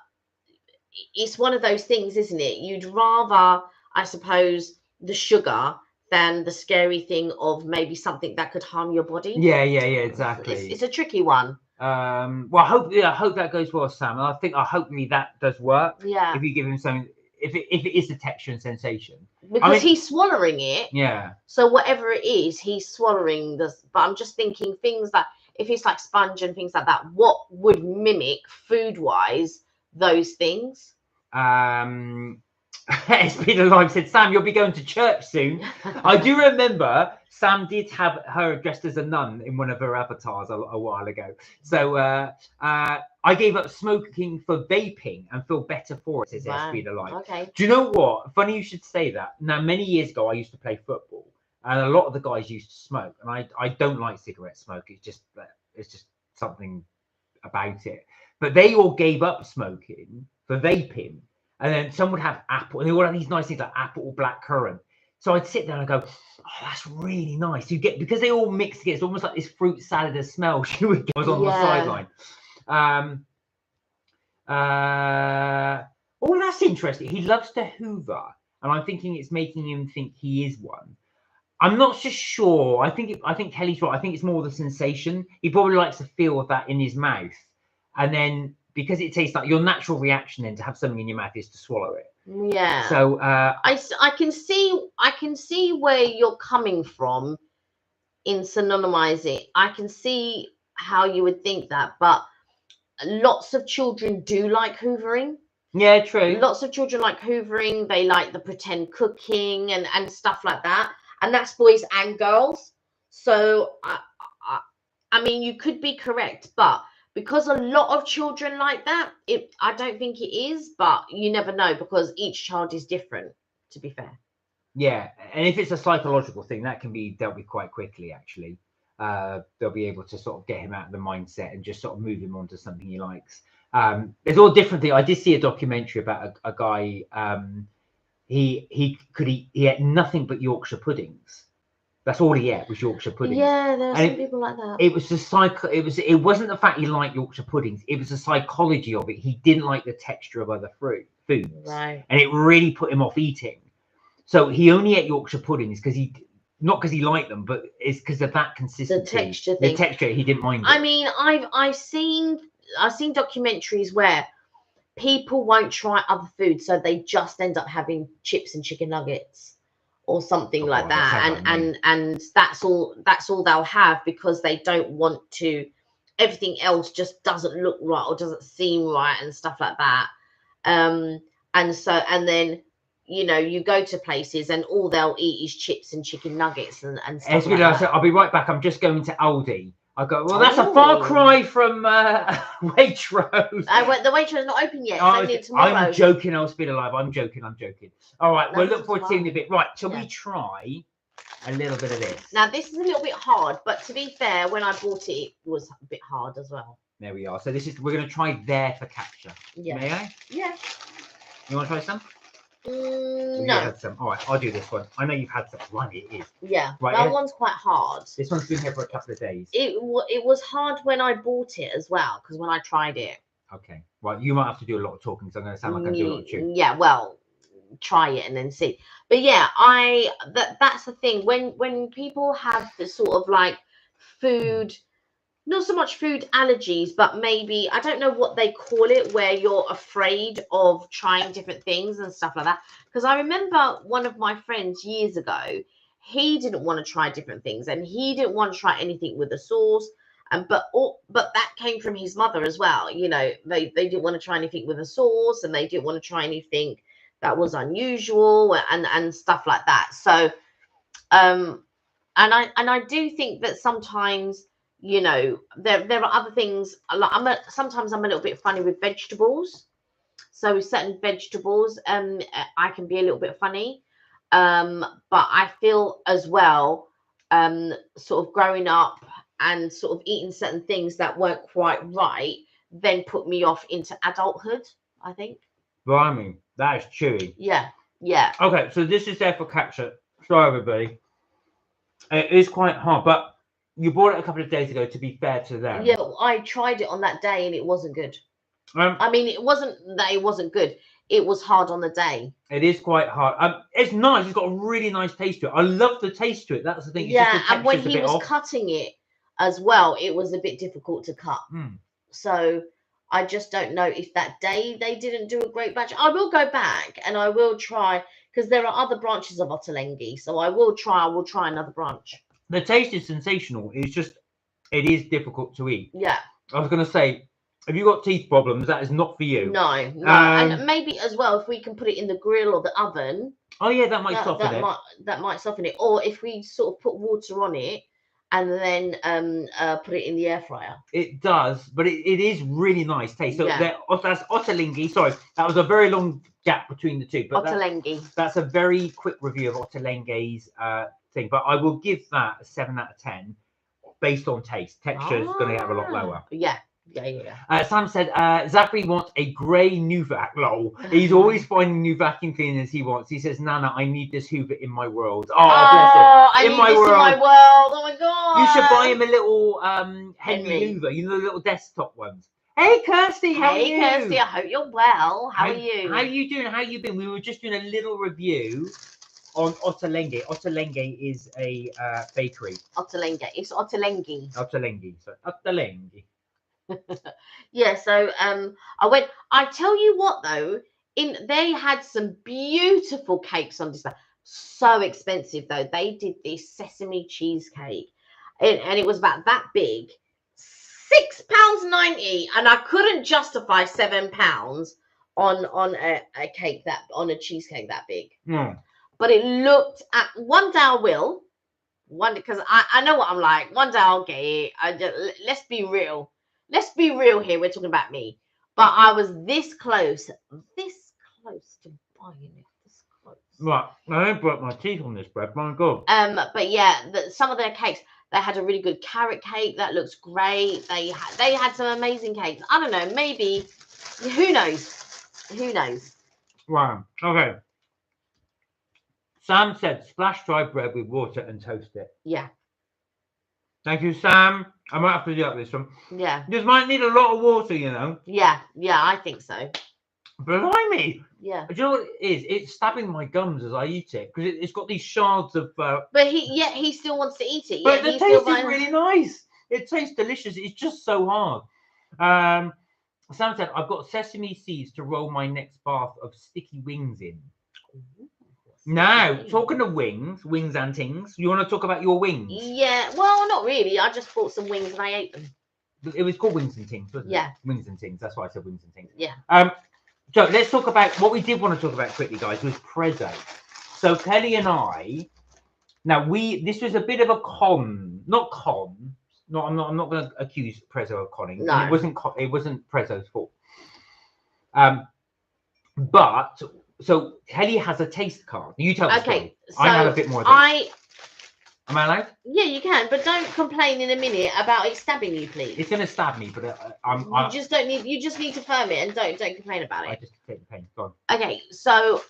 It's one of those things, isn't it? You'd rather, I suppose, the sugar than the scary thing of maybe something that could harm your body. Yeah, exactly. It's a tricky one. Well, I hope that goes well, Sam. I think hopefully that does work. Yeah. If you give him something, if it is the texture and sensation. Because he's swallowing it. Yeah. So whatever it is, he's swallowing this. But I'm just thinking things like, if it's like sponge and things like that, what would mimic food-wise those things? It's been alive. Said Sam, you'll be going to church soon. I do remember Sam did have her dressed as a nun in one of her avatars a while ago. So I gave up smoking for vaping and feel better for it. Says Wow. Speed Alive. Okay. Do you know what? Funny you should say that. Now, many years ago, I used to play football, and a lot of the guys used to smoke. And I don't like cigarette smoke. It's just something about it. But they all gave up smoking for vaping. And then some would have apple, and they would have these nice things like apple or black currant. So I'd sit there and I go, oh, that's really nice. You get, because they all mix together, it's almost like this fruit salad of smell she would get. I was on the sideline. Oh, that's interesting. He loves to hoover, and I'm thinking it's making him think he is one. I'm not so sure. I think Kelly's right. I think it's more the sensation. He probably likes to feel that in his mouth, and then because it tastes like, your natural reaction then to have something in your mouth is to swallow it. Yeah. So I can see where you're coming from in synonymizing. I can see how you would think that, but lots of children do like hoovering. Yeah, true. Lots of children like hoovering. They like the pretend cooking and stuff like that. And that's boys and girls. So I mean, you could be correct, but because a lot of children like that, I don't think it is, but you never know because each child is different, to be fair. Yeah, and if it's a psychological thing, that can be dealt with quite quickly, actually. They'll be able to sort of get him out of the mindset and just sort of move him on to something he likes. There's all different things. I did see a documentary about a guy, he ate nothing but Yorkshire puddings. That's all he ate was Yorkshire puddings. Yeah, there are some people like that. It was the it wasn't the fact he liked Yorkshire puddings. It was the psychology of it. He didn't like the texture of other foods, right? And it really put him off eating. So he only ate Yorkshire puddings because not because he liked them, but it's because of that consistency. The texture thing. The texture, he didn't mind it. I mean, I've seen documentaries where people won't try other foods, so they just end up having chips and chicken nuggets or something like that, and that's all they'll have because they don't want to. Everything else just doesn't look right or doesn't seem right and stuff like that. And then you go to places and all they'll eat is chips and chicken nuggets and stuff like that. I'll be right back. I'm just going to Aldi. I go, well, that's a far cry from Waitrose. The Waitrose is not open yet. It's only tomorrow. I'm joking. I'll speed alive. I'm joking. All right. We'll look forward to seeing a bit. Right. Shall we try a little bit of this? Now, this is a little bit hard, but to be fair, when I bought it, it was a bit hard as well. There we are. So we're going to try there for capture. Yeah. May I? Yeah. You want to try some? No. Had some. All right, I'll do this one. I know you've had some. One, it is. Yeah, right, that one's quite hard. This one's been here for a couple of days. It was hard when I bought it as well, because when I tried it. Okay, right. You might have to do a lot of talking, so I'm going to sound like I'm doing a lot of chewing. Yeah, well, try it and then see. But yeah, that's the thing. When people have this sort of like food. Not so much food allergies, but maybe, I don't know what they call it, where you're afraid of trying different things and stuff like that. Because I remember one of my friends years ago, he didn't want to try different things and he didn't want to try anything with a sauce. But that came from his mother as well. They didn't want to try anything with a sauce and they didn't want to try anything that was unusual and stuff like that. So, and I do think that sometimes, there are other things. Like sometimes I'm a little bit funny with vegetables. So with certain vegetables, I can be a little bit funny. But I feel as well, sort of growing up and sort of eating certain things that weren't quite right, then put me off into adulthood, I think. Blimey, that is chewy. Yeah. Okay, so this is there for capture. Sorry, everybody. It is quite hard, but you bought it a couple of days ago, to be fair to them. Yeah, I tried it on that day and it wasn't good. I mean, it wasn't that it wasn't good. It was hard on the day. It is quite hard. It's nice. It's got a really nice taste to it. I love the taste to it. That's the thing. Yeah, and when he was cutting it as well, it was a bit difficult to cut. So I just don't know if that day they didn't do a great batch. I will go back and I will try, because there are other branches of Ottolenghi. So I will try another branch. The taste is sensational. It's just, it is difficult to eat. Yeah. I was going to say, if you've got teeth problems, that is not for you. No. And maybe as well, if we can put it in the grill or the oven. Oh yeah, that might soften it. That might soften it. Or if we sort of put water on it and then put it in the air fryer. It does, but it is really nice taste. So that's Ottolenghi. Sorry, that was a very long gap between the two. But Ottolenghi. That's a very quick review of Ottolenghi's thing. But I will give that a 7 out of 10 based on taste. Texture is going to have a lot lower. Yeah. Sam said Zachary wants a grey Nuvac. Lol. He's always finding new vacuum cleaners he wants. He says, Nana, I need this Hoover in my world. Oh, bless him. In my world. Oh my god. You should buy him a little Henry Hoover. You know, the little desktop ones. Hey Kirsty, how are you? Hey Kirsty, I hope you're well. How are you? How are you doing? How you been? We were just doing a little review on Ottolenghi. Ottolenghi is a bakery. Ottolenghi. It's Ottolenghi. Ottolenghi. So Ottolenghi. Yeah, so I tell you what though, they had some beautiful cakes on display. So expensive though. They did this sesame cheesecake and it was about that big, £6.90, and I couldn't justify £7 on a cake on a cheesecake that big. But it looked at one day I will, because I know what I'm like. One day I'll get it. Let's be real. Let's be real here. We're talking about me. But I was this close to buying it. This close. Right. I broke my teeth on this bread. My God. But yeah, some of their cakes, they had a really good carrot cake. That looks great. They had some amazing cakes. I don't know. Maybe. Who knows? Who knows? Wow. Okay. Sam said, splash dry bread with water and toast it. Yeah. Thank you, Sam. I might have to do that this one. Yeah. This might need a lot of water, you know. Yeah, I think so. Blimey. Yeah. Do you know what it is? It's stabbing my gums as I eat it because it's got these shards of. But he still wants to eat it. But the taste is really nice. It tastes delicious. It's just so hard. Sam said, "I've got sesame seeds to roll my next bath of sticky wings in." Now, talking of wings and things, you want to talk about your wings? Yeah, well, not really. I just bought some wings and I ate them. It was called Wings and Things, wasn't it? Yeah. Wings and Things. That's why I said Wings and Things. Yeah. So let's talk about what we did want to talk about quickly, guys, was prezzo. So Kelly and I, this was a bit of a con. No, I'm not going to accuse prezzo of conning. No. It wasn't prezzo's fault. But so Kelly has a taste card. You tell us. Okay, so I have a bit more. Am I allowed? Yeah, you can, but don't complain in a minute about it stabbing you, please. It's going to stab me, but you just don't need. You just need to firm it and don't complain about it. I just take the pain. Go on. Okay, so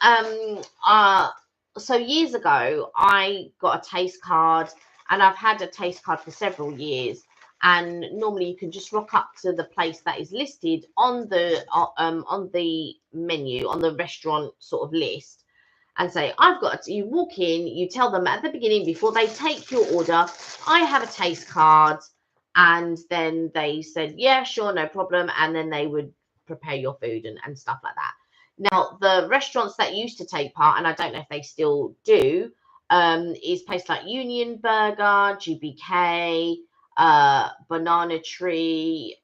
so years ago I got a taste card, and I've had a taste card for several years. And normally you can just rock up to the place that is listed on the menu, on the restaurant sort of list, and say, you walk in, you tell them at the beginning before they take your order, I have a taste card, and then they said, yeah, sure, no problem, and then they would prepare your food and stuff like that. Now, the restaurants that used to take part, and I don't know if they still do, is places like Union Burger, GBK, Banana Tree,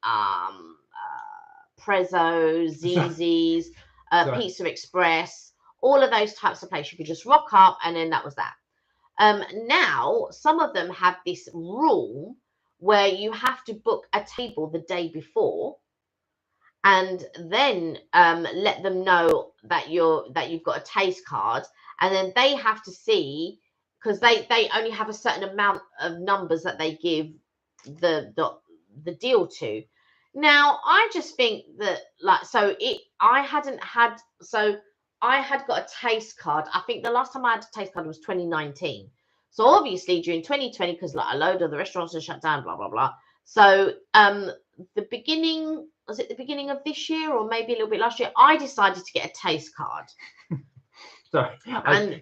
Prezzo, Zzz's, Pizza Express, all of those types of places. You could just rock up and then that was that. Now, some of them have this rule where you have to book a table the day before and then let them know that you've got a taste card, and then they have to see, because they only have a certain amount of numbers that they give the deal to. Now I just think that I had got a taste card. I think the last time I had a taste card was 2019. So obviously during 2020, because a load of the restaurants are shut down, blah blah blah. So the beginning of this year or maybe a little bit last year, I decided to get a taste card. Sorry, can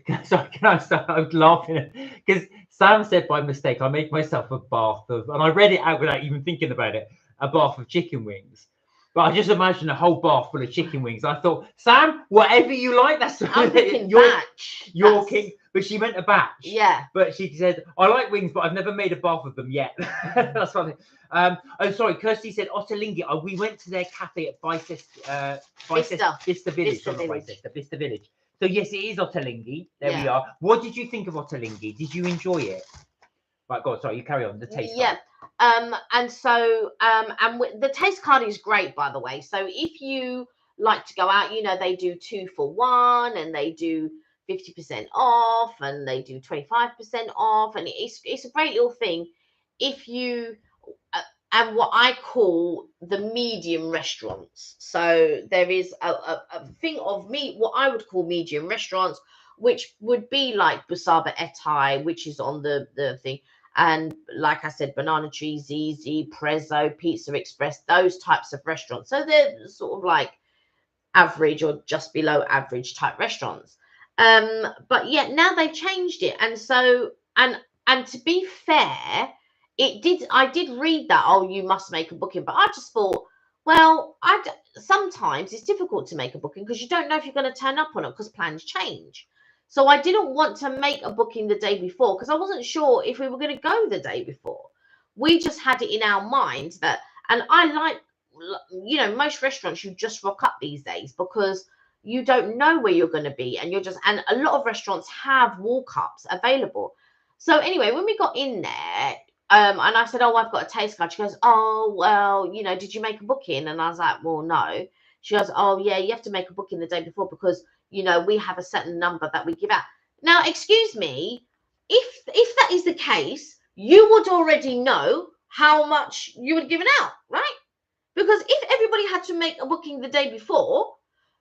I start? I was laughing because Sam said by mistake, I make myself a bath of, and I read it out without even thinking about it, a bath of chicken wings. But I just imagine a whole bar full of chicken wings. I thought, Sam, whatever you like, that's I'm thinking batch. Your king. But she meant a batch. Yeah. But she said, I like wings, but I've never made a bath of them yet. That's funny. Oh, sorry. Kirsty said Otterlingi. We went to their cafe at Bicester Village. Bicester Village. So yes, it is Otterlingi. There we are. What did you think of Otterlingi? Did you enjoy it? Right, God, sorry, you carry on. The taste card. And so the taste card is great, by the way. So if you like to go out, you know, they do 2 for 1 and they do 50% off and they do 25% off, and it's a great little thing if you and what I call the medium restaurants. So there is a thing of what I would call medium restaurants, which would be like Busaba Etai, which is on the thing. And like I said, Banana Tree, Zizi, Prezzo, Pizza Express, those types of restaurants. So they're sort of like average or just below average type restaurants. But yeah, now they've changed it. And so, and to be fair, I did read that, oh, you must make a booking. But I just thought, well, sometimes it's difficult to make a booking because you don't know if you're going to turn up or not because plans change. So I didn't want to make a booking the day before because I wasn't sure if we were going to go the day before. We just had it in our minds that, and I like, you know, most restaurants, you just rock up these days because you don't know where you're going to be. And and a lot of restaurants have walk-ups available. So anyway, when we got in there, and I said, oh, I've got a taste card. She goes, oh, well, you know, did you make a booking? And I was like, well, no. She goes, oh, yeah, you have to make a booking the day before because, you know, we have a certain number that we give out. Now, excuse me, if that is the case, you would already know how much you would given out, right? Because if everybody had to make a booking the day before,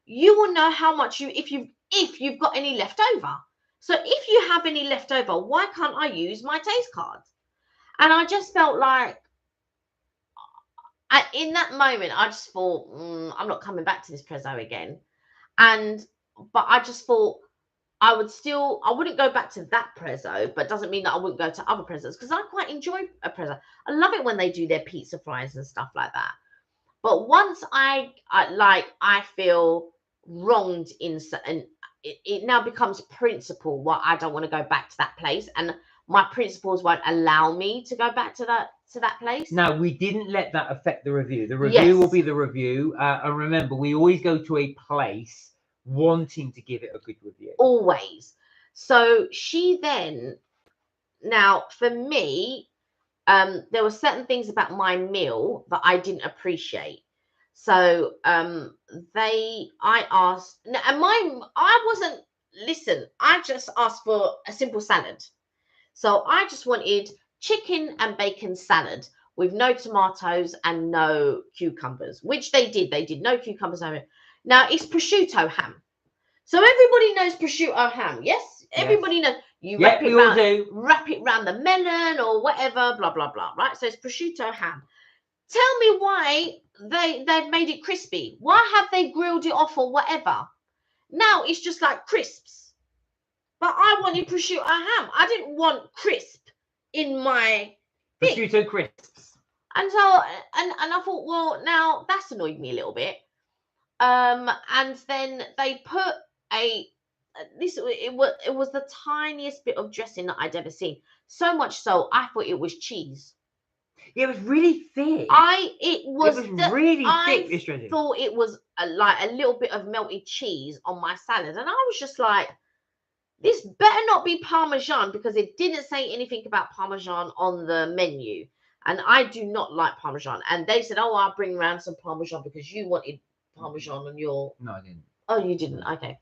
you will know how much if you've got any left over. So if you have any left over, why can't I use my taste cards? And I just felt like, in that moment, I just thought, I'm not coming back to this Prezzo again. But I just thought I wouldn't go back to that Prezzo, but doesn't mean that I wouldn't go to other Prezzos because I quite enjoy a Prezzo. I love it when they do their pizza fries and stuff like that. But once I feel wronged and it now becomes principle why I don't want to go back to that place, and my principles won't allow me to go back to that place. Now, we didn't let that affect the review. The review will be the review. And remember, we always go to a place wanting to give it a good review. Always. So she then, now for me, there were certain things about my meal that I didn't appreciate. So I asked, and I just asked for a simple salad. So I just wanted chicken and bacon salad with no tomatoes and no cucumbers, which they did. They did no cucumbers. Now it's prosciutto ham. So everybody knows prosciutto ham. Yes, everybody knows. You wrap it around the melon or whatever, blah, blah, blah, right? So it's prosciutto ham. Tell me why they've made it crispy. Why have they grilled it off or whatever? Now it's just like crisps. But I wanted prosciutto ham. I didn't want crisp in my thing. Prosciutto crisps. And so, and I thought, well, now that's annoyed me a little bit. And then they put it was the tiniest bit of dressing that I'd ever seen. So much so, I thought it was cheese. Yeah, it was really thick. It was really thick. I thought it was like a little bit of melted cheese on my salad, and I was just like, this better not be Parmesan because it didn't say anything about Parmesan on the menu, and I do not like Parmesan. And they said, oh, I'll bring around some Parmesan because you wanted Parmesan on your. No, I didn't. Oh, you didn't. Okay.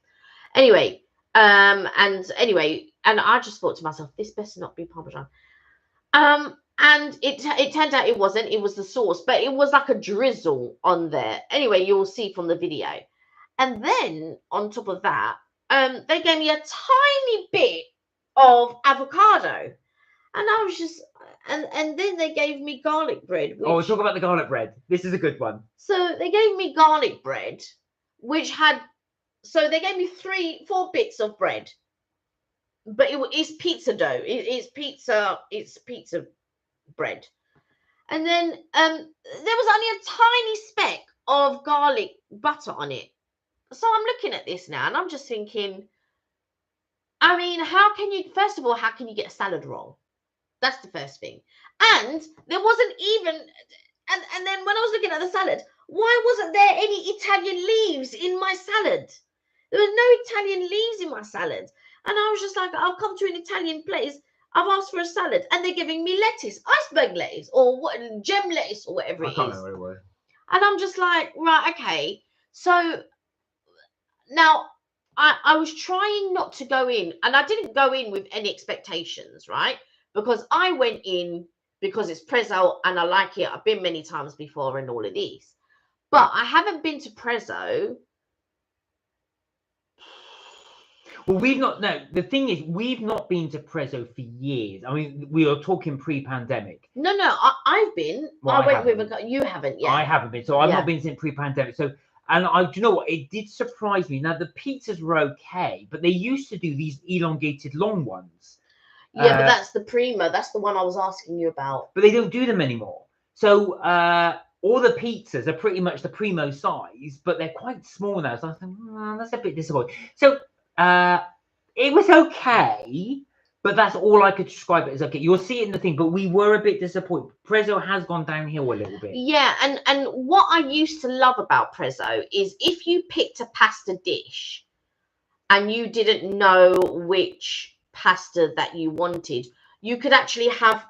Anyway, and I just thought to myself, this better not be Parmesan. And it turned out it wasn't. It was the sauce, but it was like a drizzle on there. Anyway, you'll see from the video. And then on top of that, they gave me a tiny bit of avocado, and I was just, and then they gave me garlic bread. We'll talk about the garlic bread. This is a good one. So they gave me garlic bread, which had. So they gave me 4 bits of bread, but it's pizza dough. It's pizza bread. And then there was only a tiny speck of garlic butter on it. So I'm looking at this now and I'm just thinking, I mean, first of all, how can you get a salad wrong? That's the first thing. And there wasn't even, and then when I was looking at the salad, why wasn't there any Italian leaves in my salad? There was no Italian leaves in my salad. And I was just like, I'll come to an Italian place. I've asked for a salad and they're giving me lettuce, iceberg lettuce, or what, gem lettuce, or whatever it is. I can't remember what it was. And I'm just like, right, okay. So now I was trying not to go in, and I didn't go in with any expectations, right? Because I went in because it's Prezzo and I like it. I've been many times before and all of this. But I haven't been to Prezzo. Well, the thing is, we've not been to Prezzo for years. I mean, we are talking pre-pandemic. No, I've been. Well, I went with you haven't yet. I haven't been. So I've not been since pre-pandemic. So, and do you know what? It did surprise me. Now, the pizzas were okay, but they used to do these elongated long ones. Yeah, but that's the prima. That's the one I was asking you about. But they don't do them anymore. So all the pizzas are pretty much the primo size, but they're quite small now. So I think that's a bit disappointing. So it was okay, but that's all I could describe it as. Okay, you'll see it in the thing, but we were a bit disappointed. Prezzo has gone downhill a little bit. Yeah, and what I used to love about Prezzo is if you picked a pasta dish and you didn't know which pasta that you wanted, you could actually have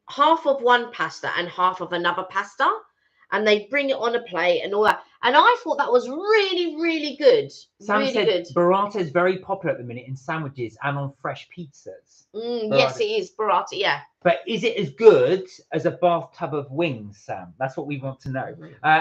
half of one pasta and half of another pasta, and they bring it on a plate and all that. And I thought that was really, really good. Sam really said good. Burrata is very popular at the minute in sandwiches and on fresh pizzas. Yes, it is burrata, yeah. But is it as good as a bathtub of wings, Sam? That's what we want to know.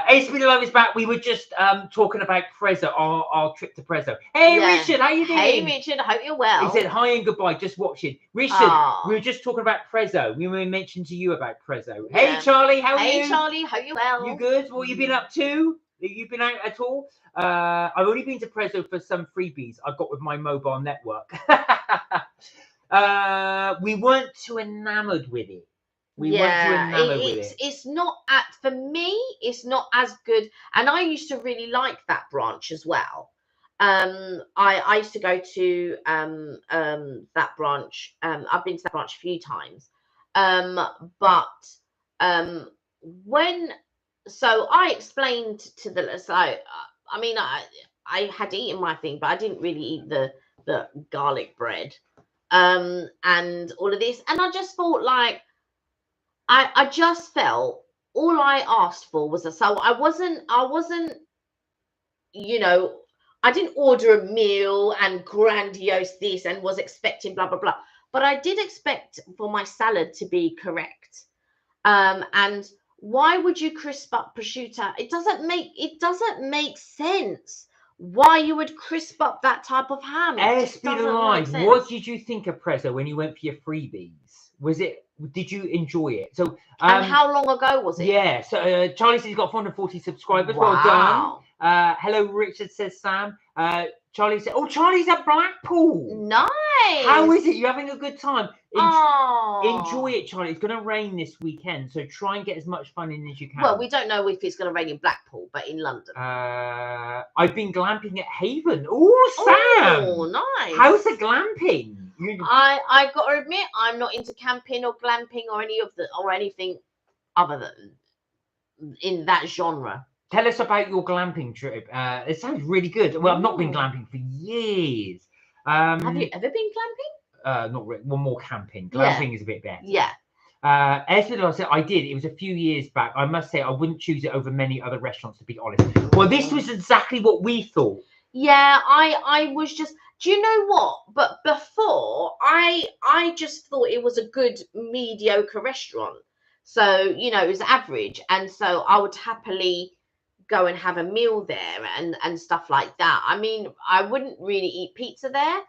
Ace Love is back. We were just talking about Prezzo, our trip to Prezzo. Hey, yeah. Richard, how you doing? Hey, Richard, I hope you're well. He said hi and goodbye, just watching. Richard, we were just talking about Prezzo. We mentioned to you about Prezzo. Yeah. Hey, Charlie, how are you? Hey, Charlie, hope you're well. You good? What have you been up to? Have you been out at all? I've only been to Prezzo for some freebies I got with my mobile network. We weren't too enamored with it. It's not for me, it's not as good. And I used to really like that branch as well. I used to go to that branch. I've been to that branch a few times. So I explained to I mean, I had eaten my thing, but I didn't really eat the garlic bread. And all of this, and I just thought, like, I just felt all I asked for was so I wasn't, you know, I didn't order a meal and grandiose this and was expecting blah blah blah, but I did expect for my salad to be correct. And why would you crisp up prosciutto? It doesn't make sense. Why you would crisp up that type of ham? What did you think of Prezzo when you went for your freebies? Did you enjoy it? So and how long ago was it? Yeah, so Charlie says he's got 440 subscribers. Wow. Well done. Hello, Richard, says Sam. Charlie said, Charlie's at Blackpool. Nice. How is it? You having a good time? Enjoy it, Charlie. It's going to rain this weekend, so try and get as much fun in as you can. Well, we don't know if it's going to rain in Blackpool, but in London. I've been glamping at Haven. Oh, Sam. Oh, nice. How's the glamping? I got to admit, I'm not into camping or glamping or anything other than in that genre. Tell us about your glamping trip. It sounds really good. Well, I've not been glamping for years. Have you ever been glamping? Not really. Well, more camping. Glamping is a bit better. Yeah. As I said, I did. It was a few years back. I must say, I wouldn't choose it over many other restaurants, to be honest. Well, this was exactly what we thought. Yeah, I was just. Do you know what? But before, I just thought it was a good mediocre restaurant. So, you know, it was average, and so I would happily go and have a meal there and stuff like that. I mean, I wouldn't really eat pizza there,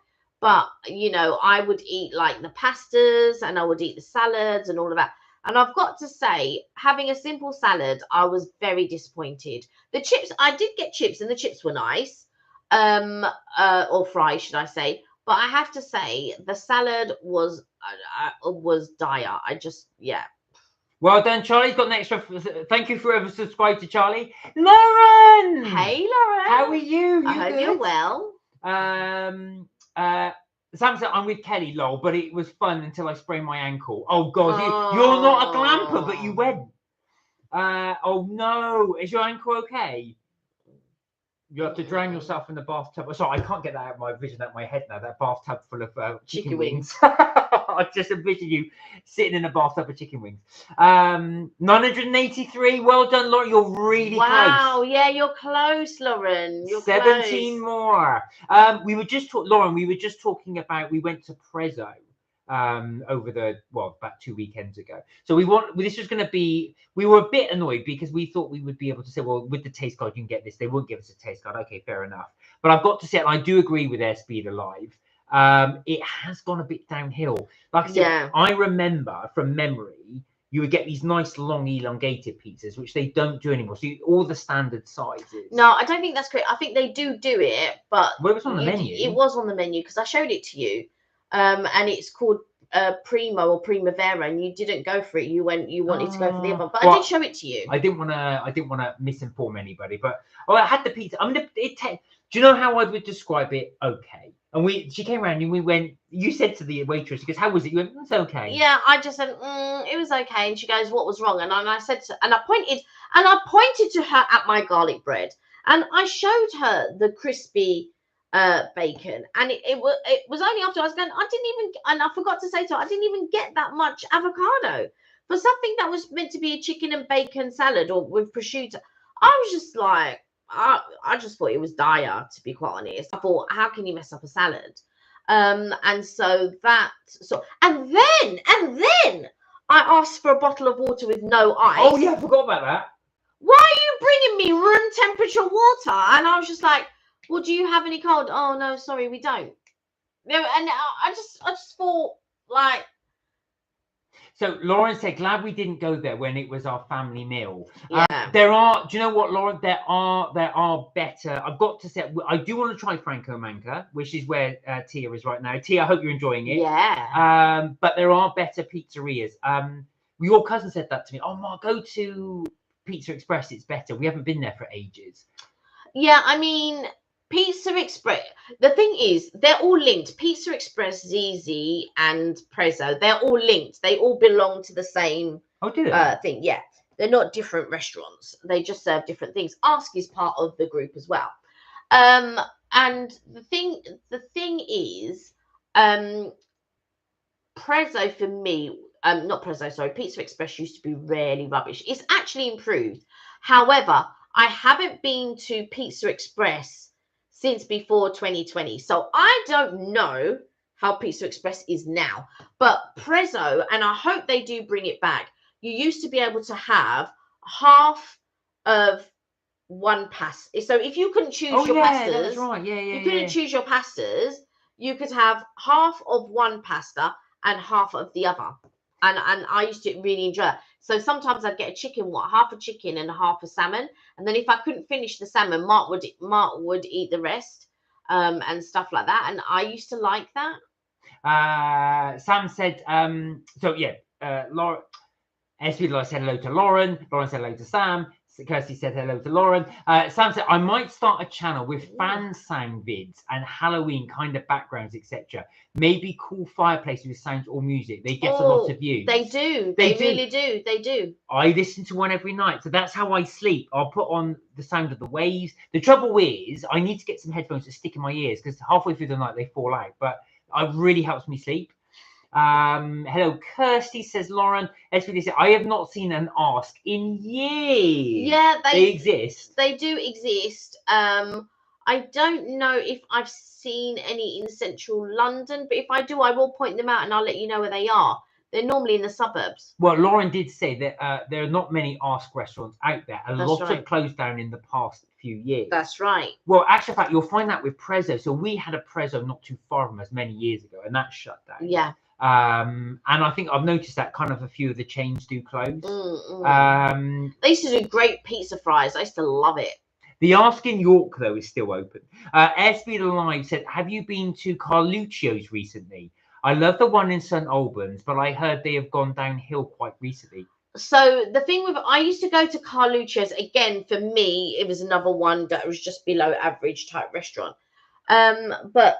but, you know, I would eat like the pastas and I would eat the salads and all of that. And I've got to say, having a simple salad, I was very disappointed. The chips, I did get chips and the chips were nice, or fries, should I say. But I have to say, the salad was dire. Well done, Charlie's got an extra. Thank you for ever subscribed to Charlie. Lauren! Hey, Lauren. How are you? I hope you're well. Sam said, I'm with Kelly, lol, but it was fun until I sprained my ankle. Oh, God, you're not a glamper, but you went. Oh, no. Is your ankle okay? You have to drown yourself in the bathtub. Oh, sorry, I can't get that out of my vision, out of my head now. That bathtub full of chicken wings. I just envision you sitting in a bathtub of chicken wings. 983. Well done, Lauren. You're really close. Wow. Yeah, you're close, Lauren. You're 17 close. more. We were just Lauren. We were just talking about. We went to Prezzo over about 2 weekends ago. So this was going to be, we were a bit annoyed because we thought we would be able to say, well, with the taste card you can get this. They wouldn't give us a taste card. Okay, fair enough. But I've got to say, and I do agree with Airspeed Alive, it has gone a bit downhill. Like I said, I remember from memory, you would get these nice long elongated pizzas, which they don't do anymore. So all the standard sizes. No, I don't think that's correct. I think they do it, but well, it was on the menu. It was on the menu because I showed it to you. And it's called Primo or Primavera, and you didn't go for it. You wanted to go for the other, but I did show it to you. I didn't want to misinform anybody, but I had the pizza. Do you know how I would describe it? Okay. And she came around and we went. You said to the waitress, she goes, "How was it?" You went, "It's okay." Yeah, I just said, "It was okay," and she goes, "What was wrong?" And I said, I pointed to her at my garlic bread, and I showed her the crispy bacon, and it was only after I was going, and I forgot to say to her, I didn't even get that much avocado for something that was meant to be a chicken and bacon salad or with prosciutto. I was just like, I just thought it was dire, to be quite honest. I thought, how can you mess up a salad? And then I asked for a bottle of water with no ice. Oh yeah, I forgot about that. Why are you bringing me room temperature water? And I was just like, well, do you have any cold? Oh no, sorry, we don't. No, and I just thought like. So Lauren said, glad we didn't go there when it was our family meal. Yeah. Do you know what, Lauren? There are better. I've got to say, I do want to try Franco Manca, which is where Tia is right now. Tia, I hope you're enjoying it. Yeah. But there are better pizzerias. Your cousin said that to me. Oh, Ma, go to Pizza Express. It's better. We haven't been there for ages. Yeah, I mean, Pizza Express, the thing is, they're all linked. Pizza Express, ZZ, and Prezzo, they're all linked. They all belong to the same thing. Yeah, they're not different restaurants. They just serve different things. Ask is part of the group as well. And the thing is, Prezzo for me, not Prezzo, sorry, Pizza Express used to be really rubbish. It's actually improved. However, I haven't been to Pizza Express since before 2020. So I don't know how Pizza Express is now. But Prezzo, and I hope they do bring it back, you used to be able to have half of one pasta. So if you couldn't choose your pastas, that's right. you couldn't choose your pastas, you could have half of one pasta and half of the other. And I used to really enjoy it. So sometimes I'd get a chicken, half a chicken and half a salmon. And then if I couldn't finish the salmon, Mark would eat the rest, and stuff like that. And I used to like that. Sam said, Laura, Esvidla said hello to Lauren. Lauren said hello to Sam. Kirsty said hello to Lauren. Sam said, I might start a channel with fan sound vids and Halloween kind of backgrounds, etc. Maybe cool fireplaces with sounds or music. They get a lot of views. They do. They really do. They do. I listen to one every night. So that's how I sleep. I'll put on the sound of the waves. The trouble is, I need to get some headphones to stick in my ears because halfway through the night they fall out. But it really helps me sleep. Hello, Kirsty, says Lauren. SPD said, I have not seen an ask in years. Yeah, they exist. They do exist. I don't know if I've seen any in central London, but if I do, I will point them out and I'll let you know where they are. They're normally in the suburbs. Well, Lauren did say that there are not many ask restaurants out there. A lot have closed down in the past few years. That's right. Well, actually, in fact, you'll find that with Prezzo. So we had a Prezzo not too far from us many years ago, and that shut down. Yeah. And I think I've noticed that kind of a few of the chains do close. They used to do great pizza fries. I used to love it. The Ask in York, though, is still open. Airspeed Alive said, have you been to Carluccio's recently? I love the one in St Albans, but I heard they have gone downhill quite recently. So the thing with, I used to go to Carluccio's again. For me, it was another one that was just below average type restaurant. But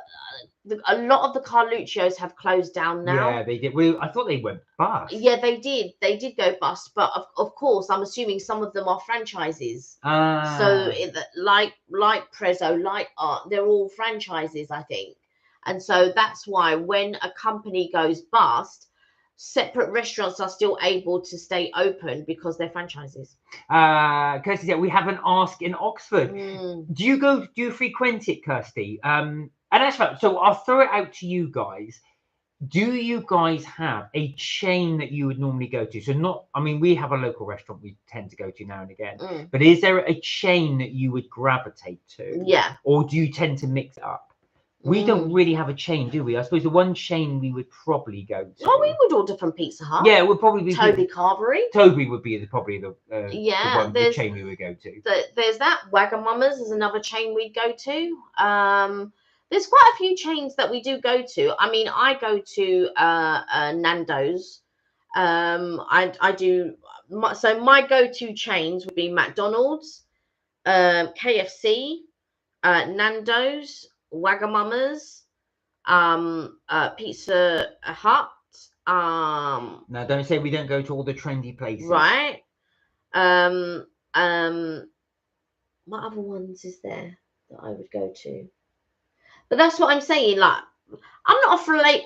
a lot of the Carluccio's have closed down now. Yeah, they did. I thought they went bust. Yeah, they did. They did go bust. But of course, I'm assuming some of them are franchises. So like Prezzo, like Art, they're all franchises, I think. And so that's why when a company goes bust, separate restaurants are still able to stay open because they're franchises. Kirsty said we have an ask in Oxford. Do you frequent it, Kirsty? And actually, so I'll throw it out to you guys. Do you guys have a chain that you would normally go to? So not, I mean, we have a local restaurant we tend to go to now and again, but is there a chain that you would gravitate to? Yeah. Or do you tend to mix it up? We don't really have a chain, do we? I suppose the one chain we would probably go to. Oh, we would order from Pizza Hut. Yeah, it would probably be Toby Carvery. Toby would be probably the chain we would go to. There's that. Wagamama's is another chain we'd go to. There's quite a few chains that we do go to. I mean, I go to Nando's. I do. So my go-to chains would be McDonald's, KFC, Nando's, Wagamama's, Pizza Hut. No, don't say we don't go to all the trendy places. Right. What other ones is there that I would go to? But that's what I'm saying. Like, I'm not afraid.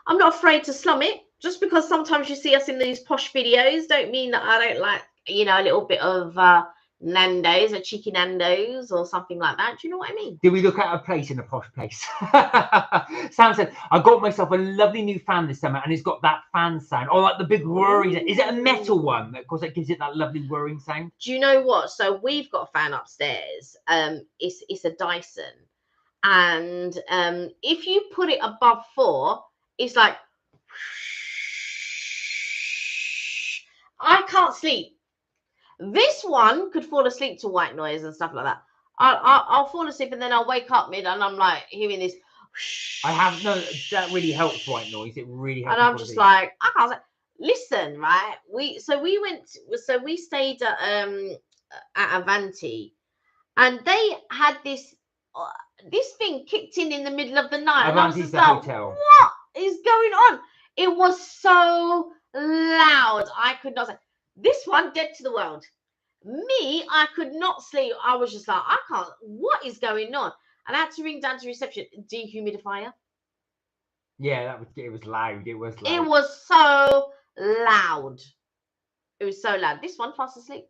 I'm not afraid to slum it. Just because sometimes you see us in these posh videos, don't mean that I don't like, a little bit of Nando's or cheeky Nando's or something like that. Do you know what I mean? Did we look at a place in a posh place? Sam said, I got myself a lovely new fan this summer and it's got that fan sound. Or like the big whirring. Is it a metal one? Of course, that gives it that lovely whirring sound. Do you know what? So we've got a fan upstairs. It's a Dyson. And if you put it above 4, it's like, I can't sleep. This one could fall asleep to white noise and stuff like that. I'll fall asleep and then I'll wake up mid and I'm like hearing this. That really helps white noise. It really helps. And I'm just like, I can't say. Listen, right? We stayed at Avanti, and they had this thing kicked in the middle of the night. Avanti's the hotel. What is going on? It was so loud. I could not say. This one, dead to the world. Me, I could not sleep. I was just like, I can't. What is going on? And I had to ring down to reception. Dehumidifier. Yeah, it was loud. It was loud. It was so loud. It was so loud. This one, fast asleep.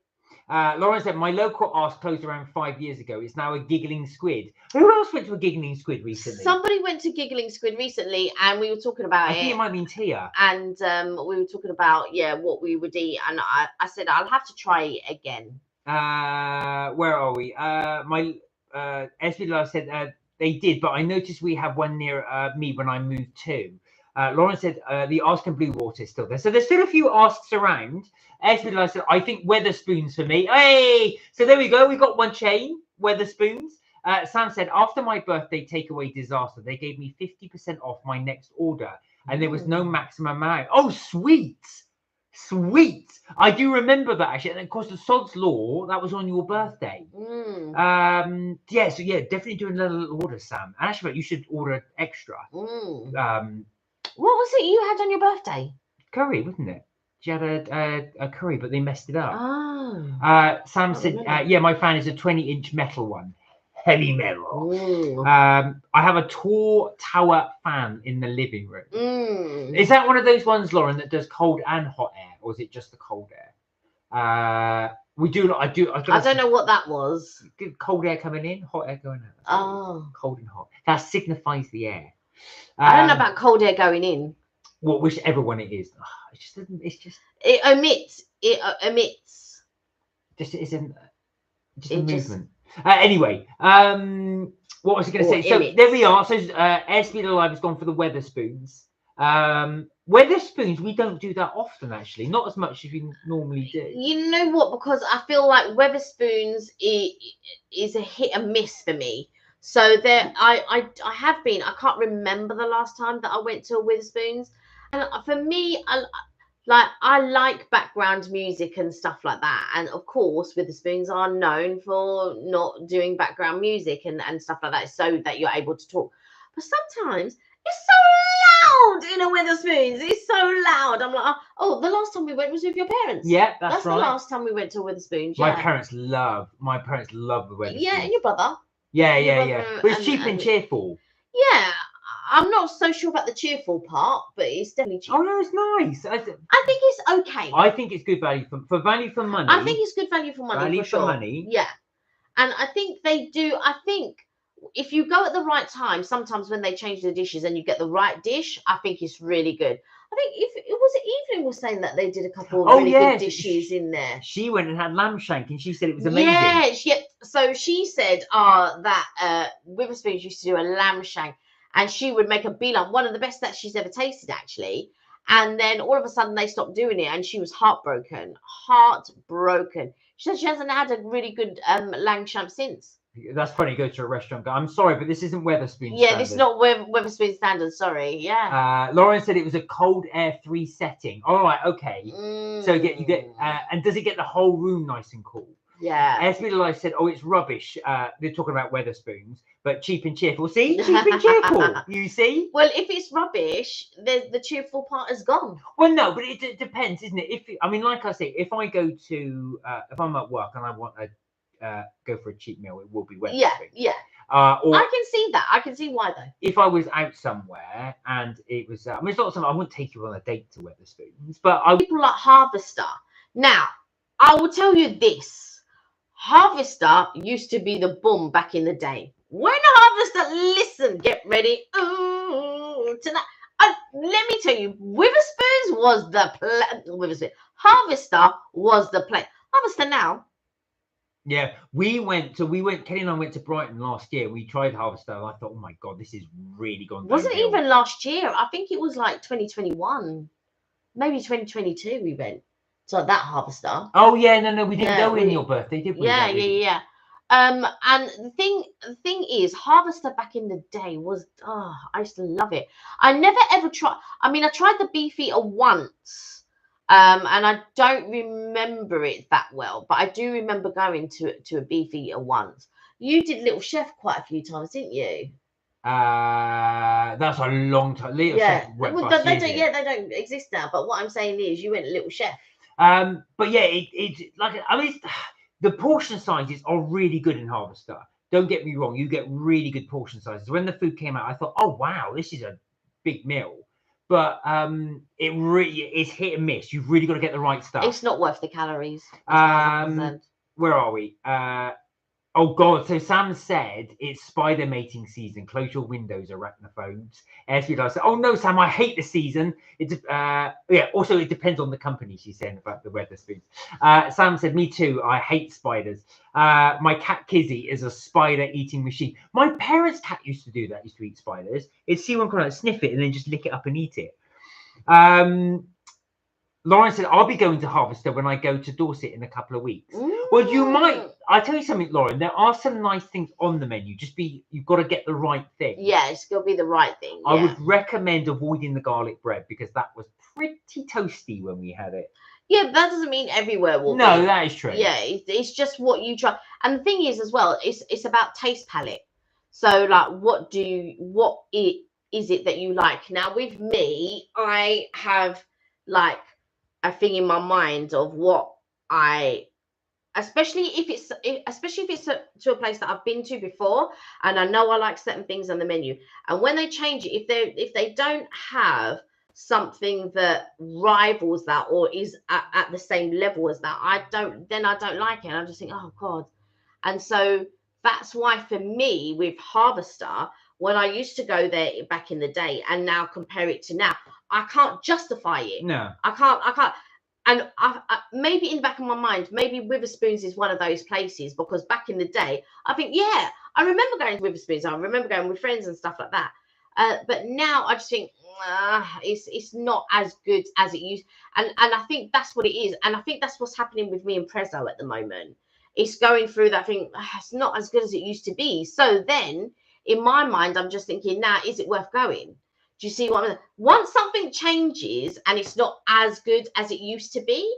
Lauren said, my local arse closed around 5 years ago. It's now a giggling squid. Who else went to a giggling squid recently? Somebody went to giggling squid recently, and we were talking about I think it might have been Tia. And we were talking about, what we would eat. And I said, I'll have to try it again. Where are we? My SB said they did, but I noticed we have one near me when I moved too. Lauren said the Ask and Blue Water is still there. So there's still a few asks around. SB said, I think Weatherspoons for me. Hey! So there we go. We got one chain, Weatherspoons. Sam said, after my birthday takeaway disaster, they gave me 50% off my next order. And there was no maximum amount. Oh, sweet. Sweet. I do remember that, actually. And of course, the Sod's Law, that was on your birthday. Yeah, so yeah, definitely do another little order, Sam. And actually, you should order extra. What was it you had on your birthday? Curry, wasn't it? She had a curry, but they messed it up. Oh. Sam said, yeah, my fan is a 20-inch metal one. Heavy metal. I have a tall tower fan in the living room. Is that one of those ones, Lauren, that does cold and hot air, or is it just the cold air? I don't know what that was. Cold air coming in, hot air going out. Oh. Cold and hot. That signifies the air. I don't know about cold air going in. Well, whichever one it is. It emits. Just a movement. Anyway, what was I going to say? So there we are. So Airspeed Alive has gone for the Weatherspoons. Weatherspoons, we don't do that often, actually. Not as much as we normally do. You know what? Because I feel like Weatherspoons is a hit and miss for me. So there, I have been. I can't remember the last time that I went to a Weatherspoons. And for me, Like, I like background music and stuff like that. And of course, Witherspoons are known for not doing background music and stuff like that, so that you're able to talk. But sometimes it's so loud in a Witherspoons. It's so loud. I'm like, oh, the last time we went was with your parents. Yeah, that's right. The last time we went to Witherspoons. My parents love the Witherspoons. Yeah, and your brother. Yeah. But it's cheap and cheerful. Yeah. I'm not so sure about the cheerful part, but it's definitely cheap. Oh no, it's nice. I think it's okay. I think it's good value for value for money. I think it's good value for money. Value for sure. money. Yeah, and I think they do. I think if you go at the right time, sometimes when they change the dishes and you get the right dish, I think it's really good. I think if it was Evelyn was saying that they did a couple of really good dishes in there. She went and had lamb shank and she said it was amazing. Yeah. So she said that Witherspoons used to do a lamb shank. And she would make a beeline, one of the best that she's ever tasted, actually. And then all of a sudden they stopped doing it, and she was heartbroken. She said she hasn't had a really good lamb shank since. That's funny. Go to a restaurant. I'm sorry, but this isn't Wetherspoons. Yeah, this is not Wetherspoons standard. Sorry. Yeah. Lauren said it was a cold air 3 setting. All right. Okay. So you get and does it get the whole room nice and cool? Yeah. Esme said, "Oh, it's rubbish. They're talking about Wetherspoons, but cheap and cheerful. See, cheap and cheerful. You see? Well, if it's rubbish, the cheerful part is gone. Well, no, but it depends, isn't it? Like I say, if I go to if I'm at work and I want to go for a cheap meal, it will be Wetherspoons. Yeah. Or I can see that. I can see why though. If I was out somewhere and it was, it's not something I wouldn't take you on a date to Wetherspoons, but people like Harvester. Now, I will tell you this. Harvester used to be the boom back in the day. When Harvester, listen, get ready. Ooh, tonight. Let me tell you, Witherspoons was the play. Harvester was the play. Harvester now. Yeah, Kenny and I went to Brighton last year. We tried Harvester. And I thought, oh my God, this is really gone down. Wasn't even last year. I think it was like 2021, maybe 2022 we went. So that Harvester. Oh yeah, no, we didn't go in your birthday, did we? Yeah. And the thing is, Harvester back in the day was I used to love it. I never ever tried. I mean, I tried the Beefeater once, and I don't remember it that well, but I do remember going to a Beefeater once. You did Little Chef quite a few times, didn't you? That's a long time. Little Chef they don't exist now. But what I'm saying is, you went Little Chef. But yeah, the portion sizes are really good in Harvester. Don't get me wrong, you get really good portion sizes. When the food came out, I thought, oh wow, this is a big meal. But it really is hit and miss. You've really got to get the right stuff. It's not worth the calories. Where are we? Oh God! So Sam said it's spider mating season. Close your windows, arachnophobes. SB said, "Oh no, Sam, I hate the season." It's Also, it depends on the company. She's saying about the Wetherspoons. Sam said, "Me too. I hate spiders. My cat Kizzy is a spider eating machine. My parents' cat used to do that. Used to eat spiders. It'd see one come out, sniff it, and then just lick it up and eat it." Lauren said, "I'll be going to Harvester when I go to Dorset in a couple of weeks." Well, you might. I'll tell you something, Lauren. There are some nice things on the menu. You've got to get the right thing. Yeah, it's got to be the right thing. Yeah. I would recommend avoiding the garlic bread because that was pretty toasty when we had it. Yeah, but that doesn't mean everywhere will. No, that is true. Yeah, it's just what you try. And the thing is, as well, it's about taste palette. So, like, what is it that you like? Now, with me, I have like a thing in my mind of what especially if it's to a place that I've been to before and I know I like certain things on the menu, and when they change it, if they don't have something that rivals that or is at the same level as that, I don't like it. I just think, oh God. And so that's why for me with Harvester, when I used to go there back in the day and now compare it to now, I can't justify it. No, I can't. And I maybe in the back of my mind, maybe Witherspoons is one of those places, because back in the day, I think, yeah, I remember going to Witherspoons. I remember going with friends and stuff like that. But now I just think it's not as good as it used. And I think that's what it is. And I think that's what's happening with me and Prezzo at the moment. It's going through that thing. It's not as good as it used to be. So then in my mind, I'm just thinking, now, is it worth going? Do you see what I mean? Once something changes and it's not as good as it used to be,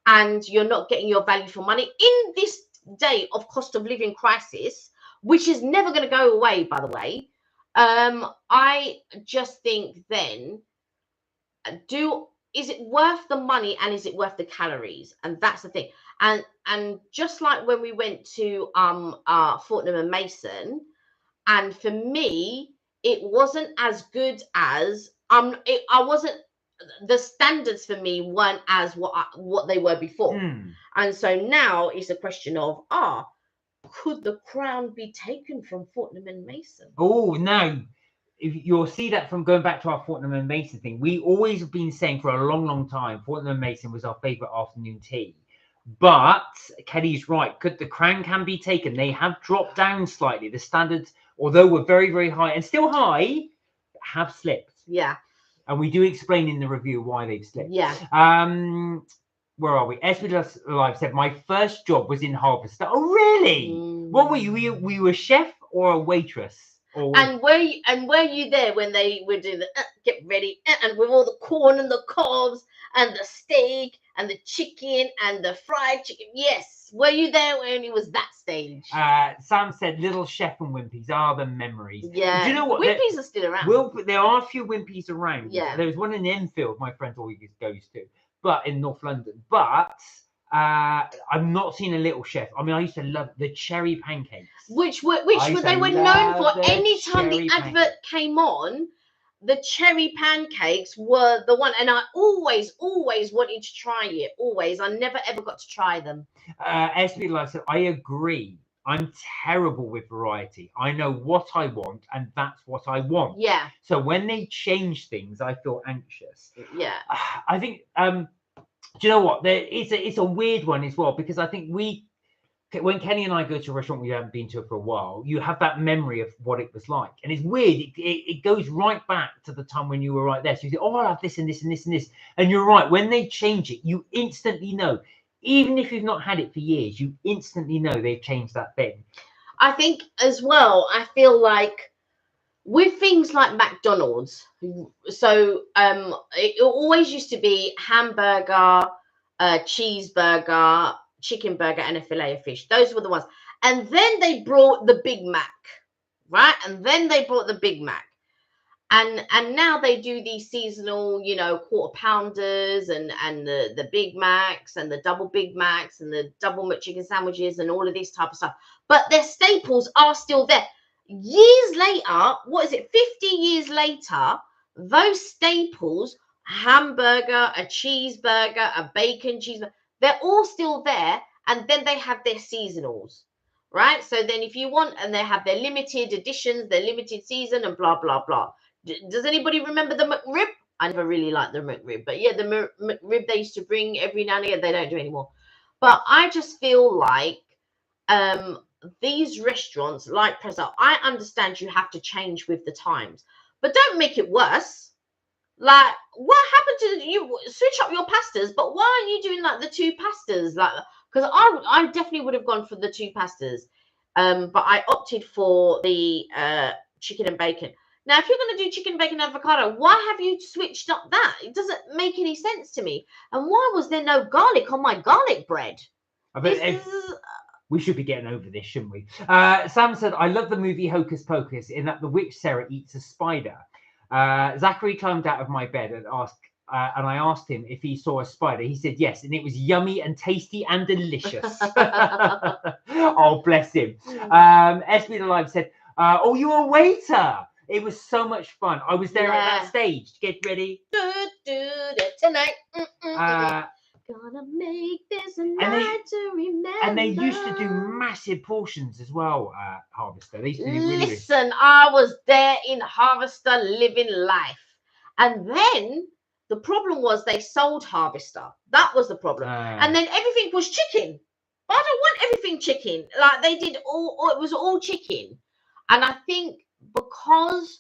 and you're not getting your value for money in this day of cost of living crisis, which is never going to go away, by the way, I just think then, is it worth the money and is it worth the calories? And that's the thing. And just like when we went to Fortnum and Mason, and for me, it wasn't as good as I wasn't, the standards for me weren't as what they were before. And so now it's a question of could the crown be taken from Fortnum and Mason? Oh, no. You'll see that from going back to our Fortnum and Mason thing. We always have been saying for a long, long time, Fortnum and Mason was our favourite afternoon tea. But Kelly's right. Could the crown can be taken? They have dropped down slightly. The standards, although were very, very high and still high, have slipped. Yeah. And we do explain in the review why they've slipped. Yeah. Where are we? SBS Live said, my first job was in Harvester. Oh, really? What were you? Were you a chef or a waitress? And were you there when they were doing the get ready and with all the corn and the cobs and the steak and the chicken and the fried chicken? Yes. Were you there when it was that stage? Sam said little chef and Wimpeys are the memories. Yeah. Do you know what? Wimpeys are still around. There are a few Wimpeys around. Yeah. There was one in Enfield my friend always goes to, but in North London. But I've not seen a little chef. I mean, I used to love the cherry pancakes. Which they were known for. Any time the advert came on, the cherry pancakes were the one. And I always wanted to try it. Always. I never ever got to try them. SB Live said, I agree. I'm terrible with variety. I know what I want, and that's what I want. Yeah. So when they change things, I feel anxious. Yeah. I think do you know what? It's a weird one as well, because I think when Kenny and I go to a restaurant we haven't been to for a while, you have that memory of what it was like. And it's weird. It goes right back to the time when you were right there. So you say, oh, I'll have this and this and this and this. And you're right. When they change it, you instantly know. Even if you've not had it for years, you instantly know they've changed that thing. I think as well, I feel like with things like McDonald's, so it always used to be hamburger, cheeseburger, chicken burger, and a fillet of fish. Those were the ones. And then they brought the Big Mac, right? And then they brought the Big Mac. And now they do these seasonal, quarter pounders and the Big Macs and the double Big Macs and the double McChicken sandwiches and all of this type of stuff. But their staples are still there. Years later, 50 years later, those staples, hamburger, a cheeseburger, a bacon cheeseburger, they're all still there. And then they have their seasonals, right? So then if you want, and they have their limited editions, their limited season and blah, blah, blah. Does anybody remember the McRib? I never really liked the McRib, but yeah, the McRib they used to bring every now and again, they don't do anymore. But I just feel like these restaurants, like Presa, I understand you have to change with the times, but don't make it worse. Like, what happened to you? Switch up your pastas, but why are you doing like the two pastas? Like, because I definitely would have gone for the two pastas, but I opted for the chicken and bacon. Now, if you're going to do chicken, bacon, avocado, why have you switched up that? It doesn't make any sense to me. And why was there no garlic on my garlic bread? We should be getting over this, shouldn't we? Sam said, I love the movie Hocus Pocus in that the witch Sarah eats a spider. Zachary climbed out of my bed and I asked him if he saw a spider. He said yes, and it was yummy and tasty and delicious. Oh, bless him. SB Alive said, oh, you're a waiter. It was so much fun. I was there at that stage. Get ready. Tonight. Gonna make this a night to remember. And they used to do massive portions as well at Harvester. They used to do really Listen, I was there in Harvester living life. And then the problem was they sold Harvester. That was the problem. And then everything was chicken. But I don't want everything chicken. Like they did it was all chicken. And I think because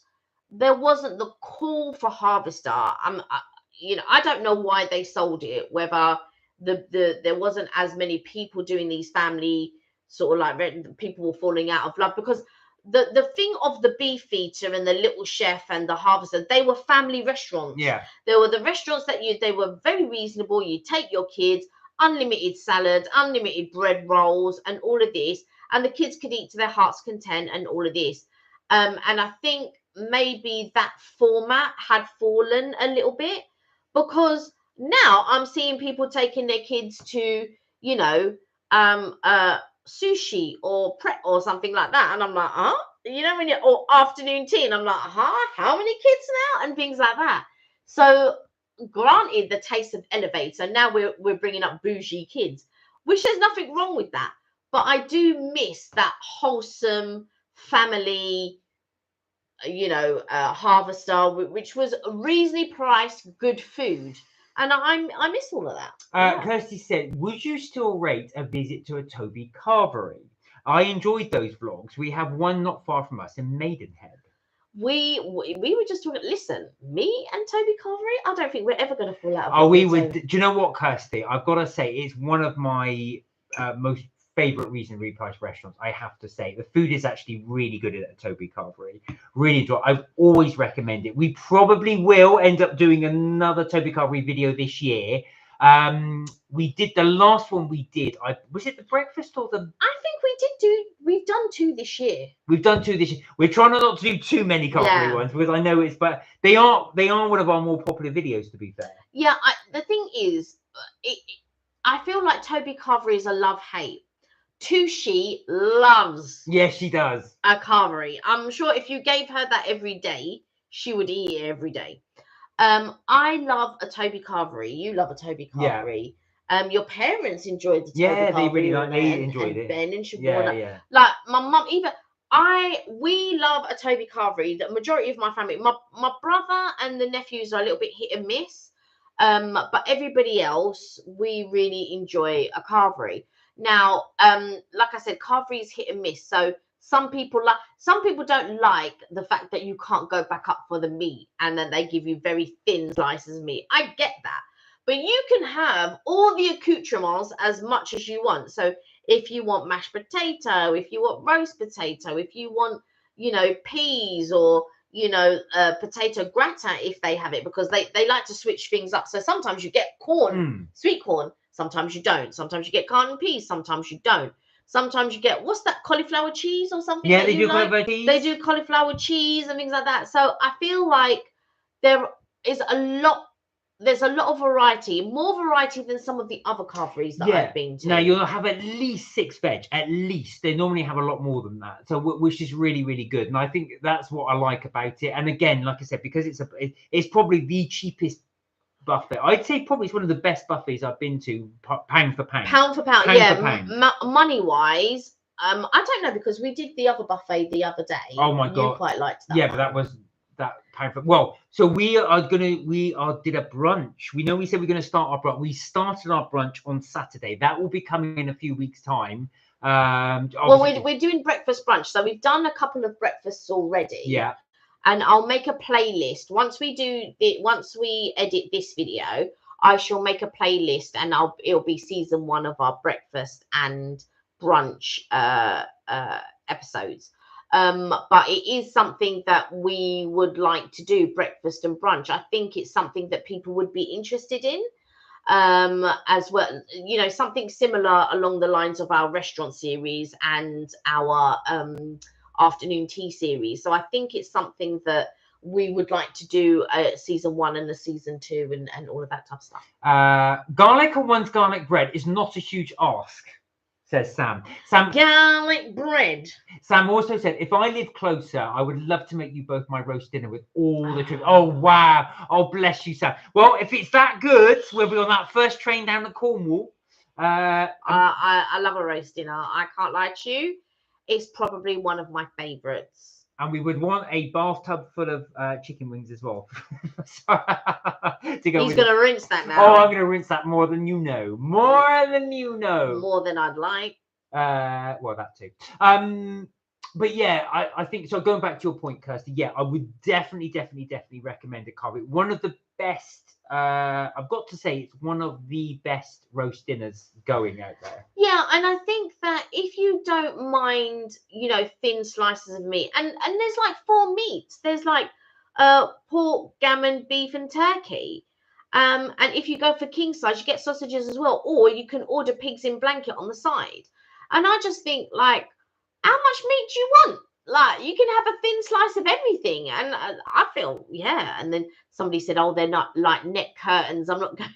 there wasn't the call for Harvester, I don't know why they sold it, whether there wasn't as many people doing these family sort of like people were falling out of love, because the thing of the Beefeater and the Little Chef and the Harvester, they were family restaurants. Yeah. They were the restaurants that they were very reasonable. You take your kids, unlimited salad, unlimited bread rolls, and all of this, and the kids could eat to their heart's content and all of this. And I think maybe that format had fallen a little bit, because now I'm seeing people taking their kids to, you know, sushi or prep or something like that, and I'm like, huh? You know, when you or afternoon tea, and I'm like, huh? How many kids now? And things like that. So granted, the taste of Elevate, so now we're bringing up bougie kids, which there's nothing wrong with that, but I do miss that wholesome family, you know, Harvester, which was reasonably priced, good food. And I miss all of that. Yeah. Kirsty said, would you still rate a visit to a Toby Carvery? I enjoyed those vlogs. We have one not far from us in Maidenhead. We were just talking. Listen, me and Toby Carvery, I don't think we're ever going to fall out. Oh, we would. Do you know what, Kirsty? I've got to say, it's one of my most favorite reasonably priced restaurants. I have to say, the food is actually really good at Toby Carvery. Really enjoy. I always recommend it. We probably will end up doing another Toby Carvery video this year. We did the last one we did. Was it the breakfast or the? I think we've done 2 this year. We've done 2 this year. We're trying not to do too many Carvery ones, because I know it's, but they are one of our more popular videos, to be fair. Yeah, the thing is, I feel like Toby Carvery is a love-hate. Tushi loves. Yes, she does. A Carvery. I'm sure if you gave her that every day, she would eat it every day. I love a Toby Carvery. You love a Toby Carvery. Yeah. Your parents enjoyed the Toby Carvery. Yeah, they really they enjoyed it. Ben and Siobhan. Yeah. Like my mum, we love a Toby Carvery. The majority of my family, my brother and the nephews are a little bit hit and miss. But everybody else, we really enjoy a Carvery. Now, like I said, Carvery is hit and miss. So some people don't like the fact that you can't go back up for the meat, and then they give you very thin slices of meat. I get that, but you can have all the accoutrements as much as you want. So if you want mashed potato, if you want roast potato, if you want, you know, peas, or, you know, potato gratin, if they have it, because they like to switch things up. So sometimes you get corn, sweet corn, sometimes you don't. Sometimes you get corn and peas, sometimes you don't. Sometimes you get, what's that, cauliflower cheese or something? Yeah, they do cauliflower cheese. They do cauliflower cheese and things like that. So I feel like there's a lot of variety, more variety than some of the other Carveries that I've been to. Now you'll have at least 6 veg, at least. They normally have a lot more than that, so which is really, really good. And I think that's what I like about it. And again, like I said, because it's probably the cheapest buffet. I'd say probably it's one of the best buffets I've been to, pound for pound. Pound for pound, yeah. Money wise, I don't know, because we did the other buffet the other day. Oh my God, you quite liked that. Yeah, one. But that was that pound for. Well, so we did a brunch. We said we're gonna start our brunch. We started our brunch on Saturday. That will be coming in a few weeks' time. Well, we're doing breakfast brunch, so we've done a couple of breakfasts already. Yeah. And I'll make a playlist once we edit this video. I shall make a playlist, and it'll be season 1 of our breakfast and brunch episodes. But it is something that we would like to do, breakfast and brunch. I think it's something that people would be interested in, as well. You know, something similar along the lines of our restaurant series and our afternoon tea series. So I think it's something that we would like to do season 1 and the season 2 and all of that type of stuff. Garlic on one's garlic bread is not a huge ask, says Sam. Garlic bread. Sam also said, if I live closer, I would love to make you both my roast dinner with all the trips. Oh, wow. Oh, bless you, Sam. Well, if it's that good, we'll be on that first train down to Cornwall. I love a roast dinner. I can't lie to you. It's probably one of my favorites. And we would want a bathtub full of chicken wings as well. He's going to rinse that now. Oh, I'm going to rinse that more than you know. More than you know. More than I'd like. Well, that too. But yeah, I think, so going back to your point, Kirsty, yeah, I would definitely recommend a Carvery. One of the best I've got to say it's one of the best roast dinners going out there. Yeah, and I think that if you don't mind, thin slices of meat, and there's like 4 meats. There's like pork, gammon, beef, and turkey. And if you go for king size, you get sausages as well, or you can order pigs in blanket on the side. And I just think, like, how much meat do you want? Like, you can have a thin slice of everything. And I feel, yeah. And then somebody said, oh, they're not like neck curtains. I'm not going.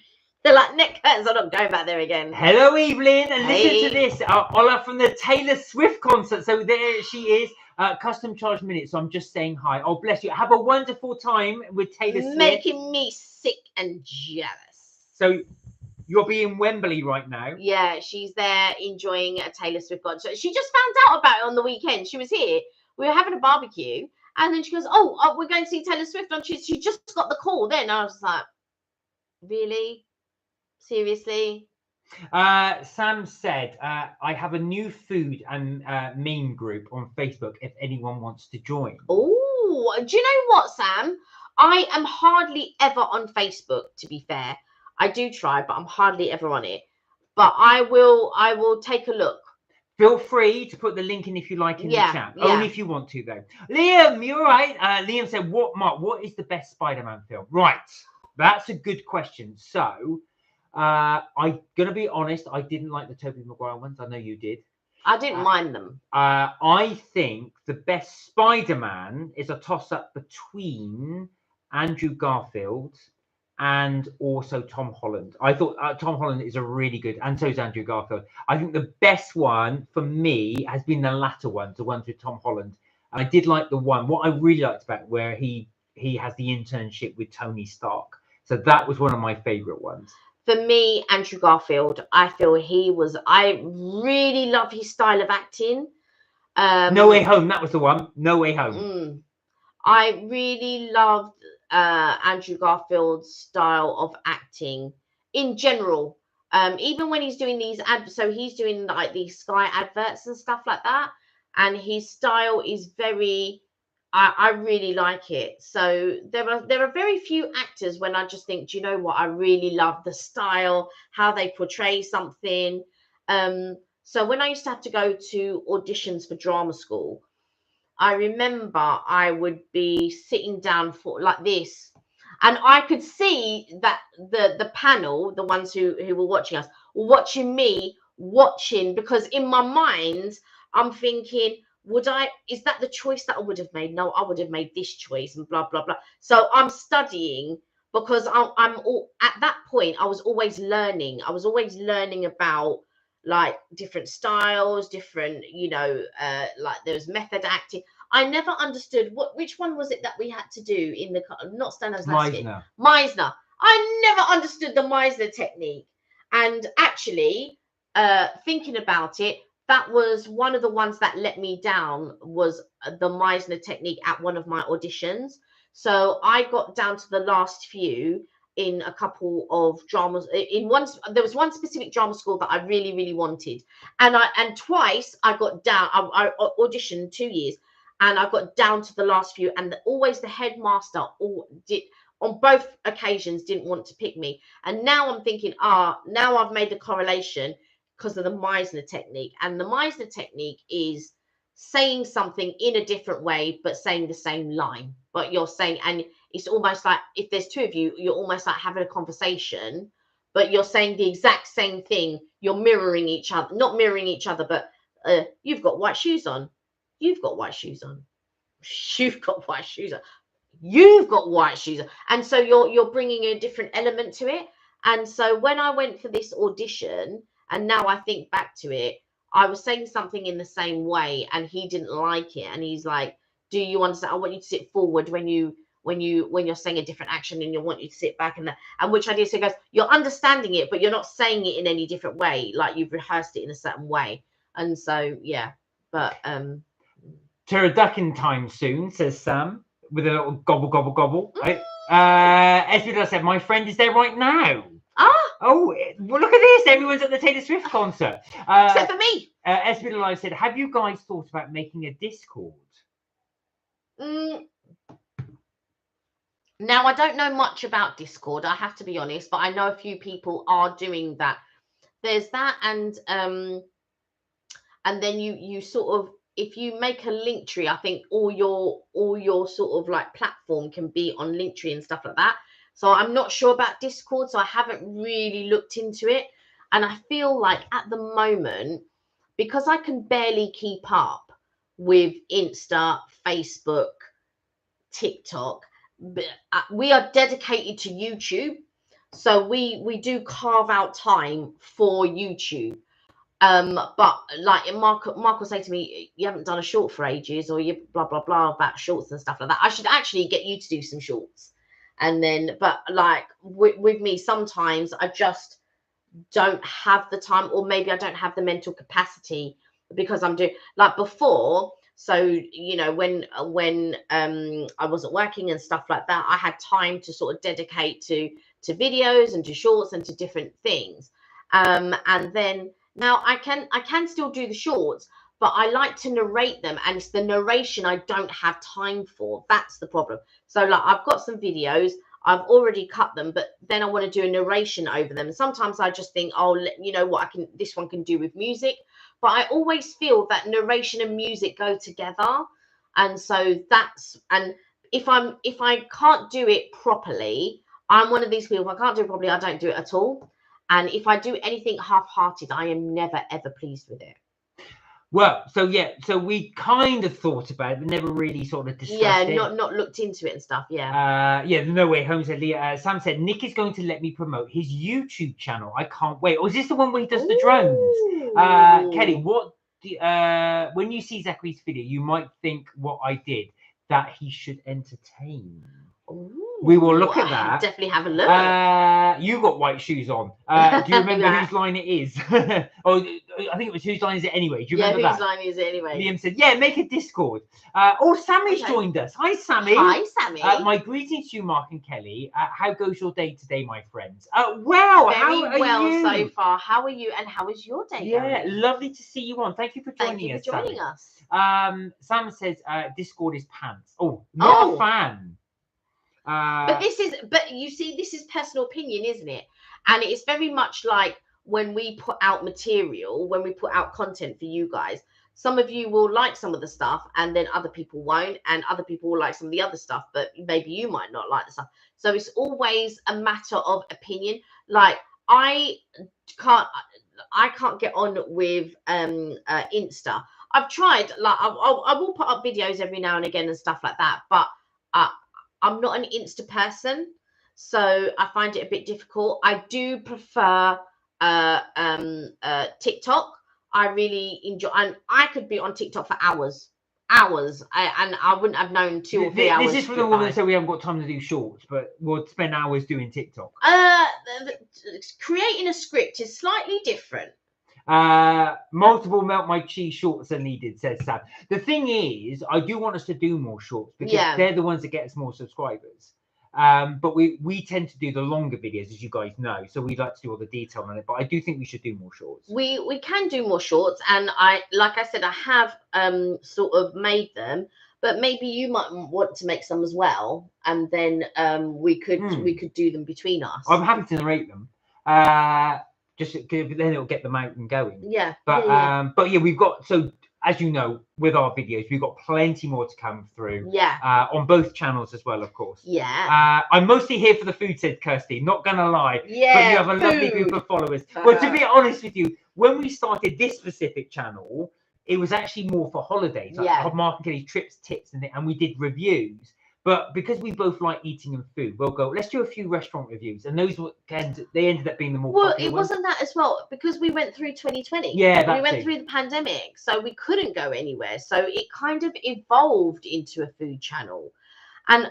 They're like neck curtains. I'm not going back there again. Hello, Evelyn. And Hey. listen to this. Ola from the Taylor Swift concert. So there she is. Custom charge minutes. So I'm just saying hi. Oh, bless you. Have a wonderful time with Taylor Swift. Making me sick and jealous. So you'll be in Wembley right now. Yeah, she's there enjoying a Taylor Swift concert. She just found out about it on the weekend. She was here. We were having a barbecue. And then she goes, oh, we're going to see Taylor Swift on Tuesday. She just got the call then. I was like, really? Seriously? Sam said, I have a new food and meme group on Facebook if anyone wants to join. Oh, do you know what, Sam? I am hardly ever on Facebook, to be fair. I do try, but I'm hardly ever on it. But I will take a look. Feel free to put the link in if you like in the chat. Only if you want to, though. Liam, you're right. Liam said, what is the best Spider-Man film? Right. That's a good question. So, I'm going to be honest. I didn't like the Tobey Maguire ones. I know you did. I didn't mind them. I think the best Spider-Man is a toss-up between Andrew Garfield and also Tom Holland. I thought Tom Holland is a really good, and so is Andrew Garfield. I think the best one for me has been the latter ones, the ones with Tom Holland. I did like the one. What I really liked about it, where he has the internship with Tony Stark. So that was one of my favorite ones. For me, Andrew Garfield, I feel I really love his style of acting. No Way Home, that was the one. No Way Home. I really loved Andrew Garfield's style of acting in general. Even when he's doing these so he's doing like these Sky adverts and stuff like that, and his style is very. I really like it. So there are very few actors when I just think, do you know what? I really love the style, how they portray something. So when I used to have to go to auditions for drama school, I remember I would be sitting down for like this, and I could see that the panel, the ones who were watching us, watching me, because in my mind, I'm thinking, is that the choice that I would have made? No, I would have made this choice and blah, blah, blah. So I'm studying because at that point, I was always learning. I was always learning about like different styles, different, like there's method acting. I never understood which one was it that we had to do in the, not Stanislavski. Meisner. I never understood the Meisner technique. And actually, thinking about it, that was one of the ones that let me down, was the Meisner technique at one of my auditions. So I got down to the last few in a couple of dramas. There was one specific drama school that I really, really wanted. And twice I got down, I auditioned 2 years, and I got down to the last few, and always the headmaster on both occasions didn't want to pick me. And now I'm thinking, now I've made the correlation because of the Meisner technique. And the Meisner technique is saying something in a different way, but saying the same line. But you're saying, and it's almost like if there's two of you, you're almost like having a conversation, but you're saying the exact same thing. You're mirroring each other, not mirroring each other, but you've got white shoes on. You've got white shoes on. You've got white shoes on. You've got white shoes on. And so you're bringing a different element to it. And so when I went for this audition, and now I think back to it, I was saying something in the same way, and he didn't like it. And he's like, "Do you understand? I want you to sit forward when you're saying a different action, and you want you to sit back." And which I did. So he goes, "You're understanding it, but you're not saying it in any different way. Like you've rehearsed it in a certain way." And so yeah, but Pteroducking time soon, says Sam, with a little gobble, gobble, gobble. Right? Esmeralda said, my friend is there right now. Oh, well, look at this. Everyone's at the Taylor Swift concert. Except for me. Esmeralda said, have you guys thought about making a Discord? Now, I don't know much about Discord, I have to be honest, but I know a few people are doing that. There's that, and then you sort of, if you make a link tree, I think all your sort of like platform can be on Linktree and stuff like that. So I'm not sure about Discord, so I haven't really looked into it. And I feel like at the moment, because I can barely keep up with Insta, Facebook, TikTok, we are dedicated to YouTube. So we do carve out time for YouTube. But like Mark will say to me, you haven't done a short for ages, or you blah blah blah about shorts and stuff like that. I should actually get you to do some shorts. And then, but like with me, sometimes I just don't have the time, or maybe I don't have the mental capacity, because I'm doing like before. So when I wasn't working and stuff like that, I had time to sort of dedicate to videos and to shorts and to different things. And then now I can still do the shorts, but I like to narrate them, and it's the narration I don't have time for. That's the problem. So like I've got some videos, I've already cut them, but then I want to do a narration over them. Sometimes I just think, oh, you know what, this one can do with music. But I always feel that narration and music go together. And so and if I can't do it properly, I'm one of these people, if I can't do it properly, I don't do it at all. And if I do anything half-hearted, I am never ever pleased with it. Well, so we kind of thought about it, but never really sort of discussed it. Yeah, not looked into it and stuff. Yeah. No way home said Sam said Nick is going to let me promote his YouTube channel. I can't wait. Or is this the one where he does the drones? Kelly, what when you see Zachary's video, you might think what I did, that he should entertain. Ooh, we will look at that. Definitely have a look. You got white shoes on. Do you remember whose line it is? Oh, I think it was whose line is it anyway? Do you remember that? Whose line is it anyway? Liam said, yeah, make a Discord. Sammy's joined us. Hi, Sammy. Hi, Sammy. My greetings to you, Mark and Kelly. How goes your day today, my friends? Wow, very well so far. How are you, and how is your day going? Lovely to see you on. Thank you for joining us. Thank you for joining us. Sam says, Discord is pants. Oh, not a fan. But you see, this is personal opinion, isn't it? And it's very much like when we put out material, when we put out content for you guys, some of you will like some of the stuff, and then other people won't, and other people will like some of the other stuff, but maybe you might not like the stuff. So it's always a matter of opinion. Like I can't get on with Insta. I've tried, like I will put up videos every now and again and stuff like that, but I'm not an Insta person, so I find it a bit difficult. I do prefer TikTok. I really enjoy, and I could be on TikTok for hours, and I wouldn't have known 2 or 3 hours. This is for the woman that said we haven't got time to do shorts, but we'll spend hours doing TikTok. Creating a script is slightly different. Multiple melt my cheese shorts are needed, says Sam. The thing is, I do want us to do more shorts, because they're the ones that get us more subscribers. But we tend to do the longer videos, as you guys know, so we'd like to do all the detail on it, but I do think we should do more shorts. We can do more shorts, and like I said, I have sort of made them, but maybe you might want to make some as well, and then we could do them between us. I'm happy to narrate them. Just then it'll get them out and going. Yeah. But yeah, we've got, so as you know, with our videos, we've got plenty more to come through. Yeah. On both channels as well, of course. Yeah. I'm mostly here for the food, said Kirsty. Not gonna lie. Yeah. But you have a lovely group of followers. Well, to be honest with you, when we started this specific channel, it was actually more for holidays, like Mark and Kelly's trips, tips, and we did reviews. But because we both like eating and food, we'll go, let's do a few restaurant reviews. And those they ended up being the more popular ones. Well, it wasn't that as well, because we went through 2020. Yeah, we went through the pandemic, so we couldn't go anywhere. So it kind of evolved into a food channel. And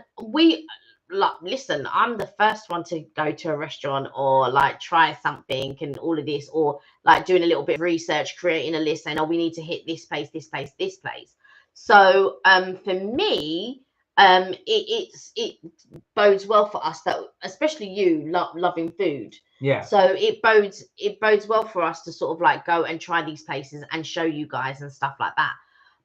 listen, I'm the first one to go to a restaurant or like try something and all of this, or like doing a little bit of research, creating a list, saying, oh, we need to hit this place, this place, this place. So for me, it bodes well for us, that especially you loving food. Yeah. So it bodes well for us to sort of like go and try these places and show you guys and stuff like that.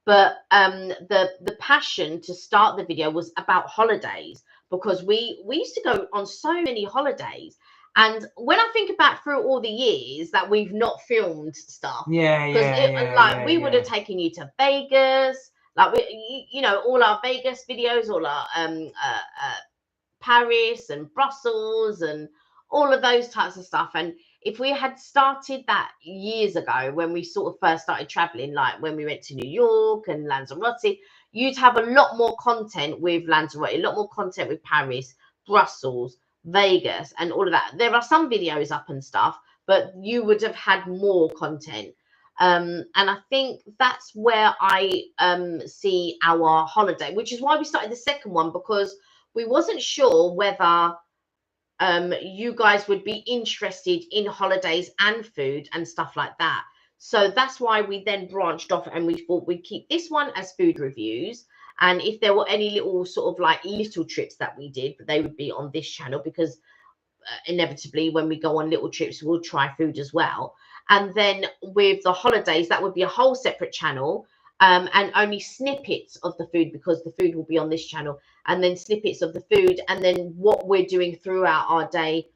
But the passion to start the video was about holidays. because we used to go on so many holidays. And when I think back through all the years that we've not filmed stuff, because we would have taken you to Vegas, like you know, all our Vegas videos, all our Paris and Brussels and all of those types of stuff. And if we had started that years ago, when we sort of first started traveling, like when we went to New York and Lanzarote, you'd have a lot more content with Lanzarote, a lot more content with Paris, Brussels, Vegas, and all of that. There are some videos up and stuff, but you would have had more content. And I think that's where I see our holiday, which is why we started the second one, because we wasn't sure whether you guys would be interested in holidays and food and stuff like that. So that's why we then branched off, and we thought we'd keep this one as food reviews. And if there were any little sort of like little trips that we did, they would be on this channel, because inevitably when we go on little trips, we'll try food as well. And then with the holidays, that would be a whole separate channel, and only snippets of the food, because the food will be on this channel, and then snippets of the food, and then what we're doing throughout our day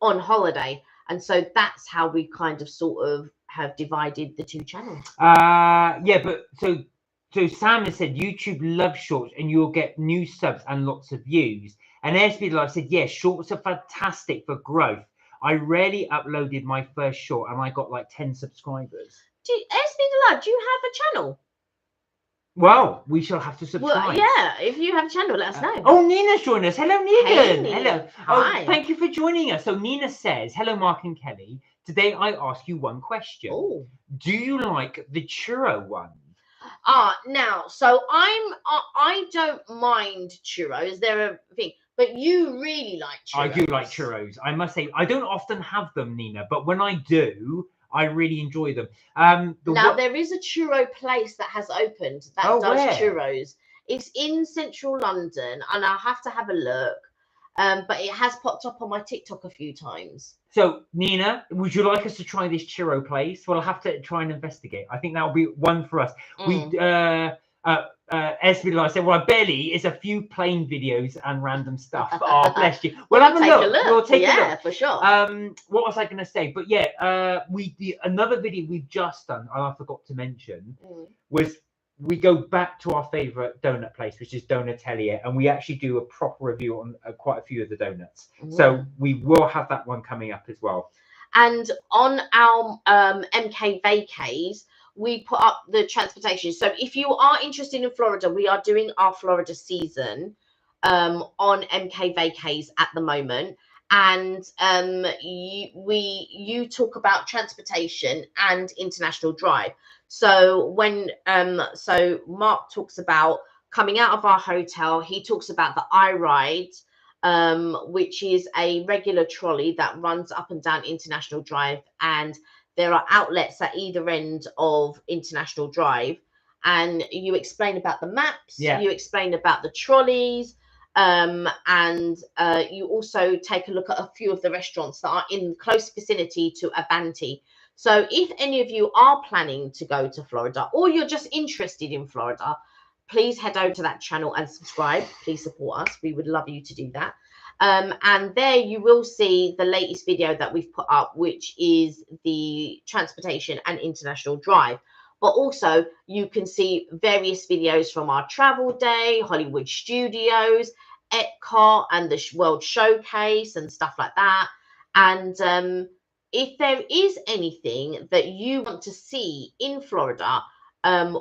on holiday. And so that's how we kind of sort of have divided the two channels. Yeah, but so Sam has said YouTube loves shorts and you'll get new subs and lots of views. And SB Live said, yeah, shorts are fantastic for growth. I rarely uploaded my first short and I got like 10 subscribers. SB Live, do you have a channel? Well, we shall have to subscribe. Well, yeah, if you have a channel, let us know. Oh, Nina's joined us. Hello, Nina. Hey, hello. Hi. Oh, thank you for joining us. So Nina says, hello, Mark and Kelly. Today I ask you one question. Ooh. Do you like the churro one? Now, so I don't mind churros. They're a thing, but you really like churros. I do like churros. I must say, I don't often have them, Nina, but when I do, I really enjoy them. Now, there is a churro place that has opened that does churros. It's in central London, and I'll have to have a look. But it has popped up on my TikTok a few times. So, Nina, would you like us to try this churro place? Well, I'll have to try and investigate. I think that will be one for us. SB said, well, I barely is a few plain videos and random stuff. Oh, bless you. We'll have a look. We'll take a look. Yeah, for sure. What was I going to say? But yeah, another video we've just done, and I forgot to mention, was we go back to our favorite donut place, which is Donatellier, and we actually do a proper review on quite a few of the donuts. So we will have that one coming up as well. And on our MK Vacays, we put up the transportation. So if you are interested in Florida, we are doing our Florida season on MK Vacays at the moment. And you talk about transportation and international drive. So when so Mark talks about coming out of our hotel, he talks about the iRide, which is a regular trolley that runs up and down International Drive, and there are outlets at either end of International Drive. And you explain about the maps, you explain about the trolleys, and you also take a look at a few of the restaurants that are in close vicinity to Avanti. So if any of you are planning to go to Florida, or you're just interested in Florida, please head over to that channel and subscribe. Please support us. We would love you to do that. And there you will see the latest video that we've put up, which is the transportation and international drive. But also you can see various videos from our travel day, Hollywood Studios, Epcot, and the World Showcase and stuff like that. And if there is anything that you want to see in Florida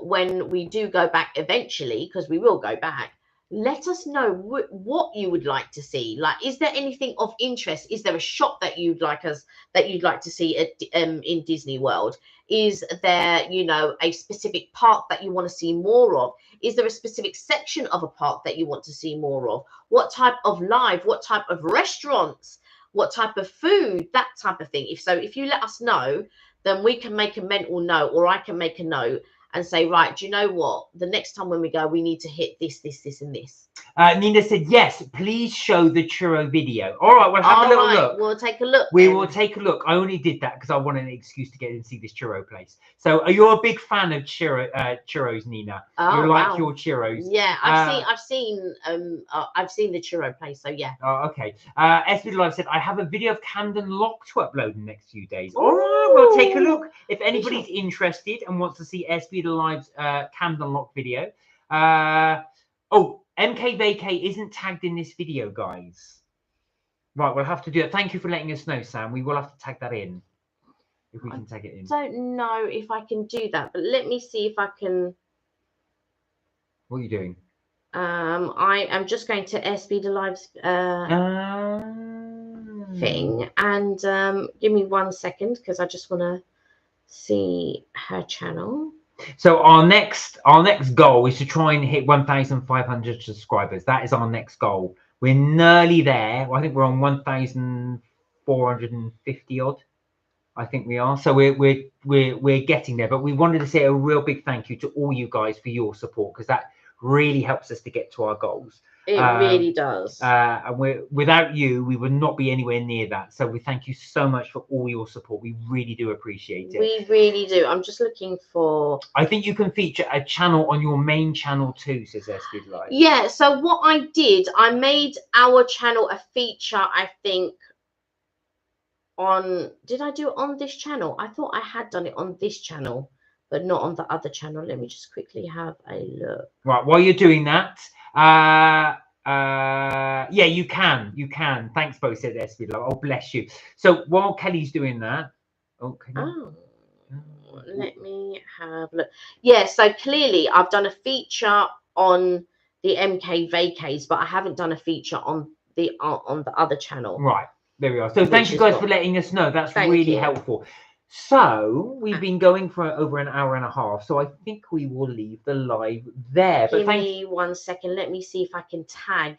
when we do go back eventually, because we will go back, let us know what you would like to see. Like, is there anything of interest? Is there a shop that you'd like to see at in Disney World? Is there, you know, a specific park that you want to see more of? Is there a specific section of a park that you want to see more of? What type of live? What type of restaurants? What type of food? That type of thing. If you let us know, then we can make a mental note, or I can make a note, and say, right, do you know what? The next time when we go, we need to hit this, this, this, and this. Nina said, yes, please show the churro video. All right, we'll have a little look. We'll take a look. We will take a look. I only did that because I wanted an excuse to get in and see this churro place. So are you a big fan of churros, Nina? You like your churros? Yeah, I've seen the churro place, so yeah. Oh, okay. SB Live said, I have a video of Camden Lock to upload in the next few days. All right, we'll take a look. If anybody's interested and wants to see SB Live's Camden Lock video. MK Vacay isn't tagged in this video, guys. Right, we'll have to do it. Thank you for letting us know, Sam. We will have to tag that in. If we can tag it in. I don't know if I can do that, but let me see if I can. What are you doing? I am just going to SB Live's thing, and give me 1 second because I just want to see her channel. So our next goal is to try and hit 1,500 subscribers. That is our next goal. We're nearly there. I think we're on 1,450 odd. I think we are. So we're getting there. But we wanted to say a real big thank you to all you guys for your support, because that really helps us to get to our goals. It really does. And without you, we would not be anywhere near that. So we thank you so much for all your support. We really do appreciate it. We really do. I'm just looking for. I think you can feature a channel on your main channel too, says SB Live. Yeah. So what I did, I made our channel a feature. I think on. Did I do it on this channel? I thought I had done it on this channel, but not on the other channel. Let me just quickly have a look. Right. While you're doing that. Yeah, you can. Thanks, Bo, said SB Love. Oh, bless you. So while Kelly's doing that, let me have a look. Yeah, so clearly I've done a feature on the MK Vacays, but I haven't done a feature on the other channel. Right, there we are. So thank you guys for letting us know. That's really helpful. So we've been going for over an hour and a half, so I think we will leave the live there. Give me 1 second. Let me see if I can tag.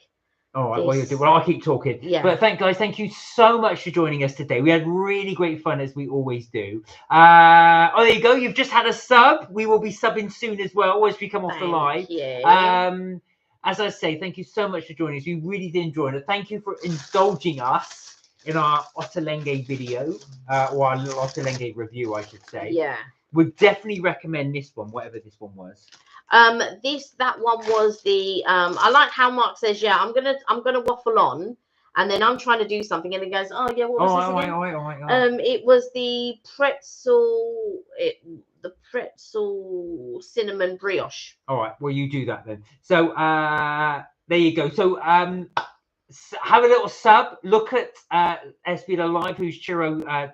All right, well, I'll keep talking. Yeah. But thank you so much for joining us today. We had really great fun, as we always do. There you go. You've just had a sub. We will be subbing soon as well as we come off the live. As I say, thank you so much for joining us. We really did enjoy it. Thank you for indulging us in our Ottolenghi video, or our little Ottolenghi review, I should say. Yeah. Would definitely recommend this one, whatever this one was. That one was the I like how Mark says, yeah, I'm gonna waffle on, and then I'm trying to do something, and it goes, oh yeah, what was this again? It was the pretzel cinnamon brioche. All right, well, you do that then. So there you go. So have a little sub. Look at SB Live, who's churro. I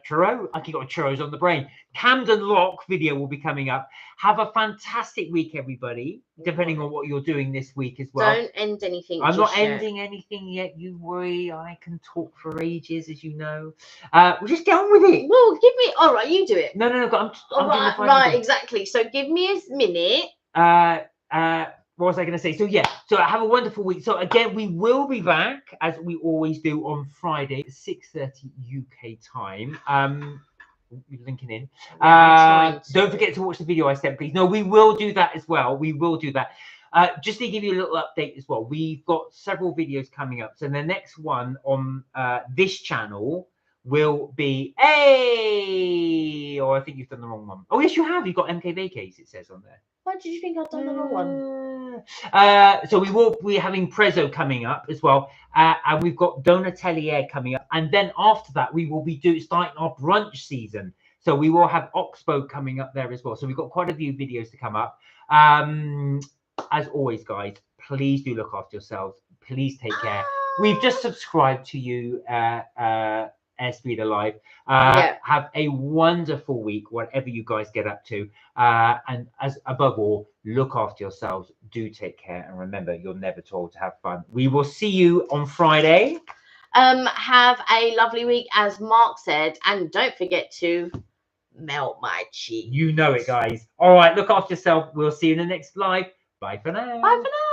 keep got churros on the brain. Camden Lock video will be coming up. Have a fantastic week, everybody. Depending on what you're doing this week as well. Don't end anything. I'm not ending anything yet. You worry. I can talk for ages, as you know. We'll just get on with it. Well, give me. All right, you do it. No. I'm right, exactly. So give me a minute. What was I going to say? So yeah, so have a wonderful week. So again, we will be back as we always do on Friday, 6:30 UK time. Linking in. Don't forget to watch the video I sent, please. No, we will do that as well. We will do that. Just to give you a little update as well, we've got several videos coming up. So the next one on this channel will be I think you've done the wrong one. Oh yes, you have. You've got MK Vacays, it says on there. Why did you think I'd done the wrong one? So we're having Prezzo coming up as well, and we've got Donatelier coming up, and then after that we will be starting our brunch season. So we will have Oxbow coming up there as well. So we've got quite a few videos to come up. As always, guys, please do look after yourselves. Please take care. We've just subscribed to you, SB Live. Have a wonderful week, whatever you guys get up to. And as above all, look after yourselves. Do take care. And remember, you're never told to have fun. We will see you on Friday. Have a lovely week, as Mark said. And don't forget to melt my cheese. You know it, guys. All right, look after yourself. We'll see you in the next live. Bye for now. Bye for now.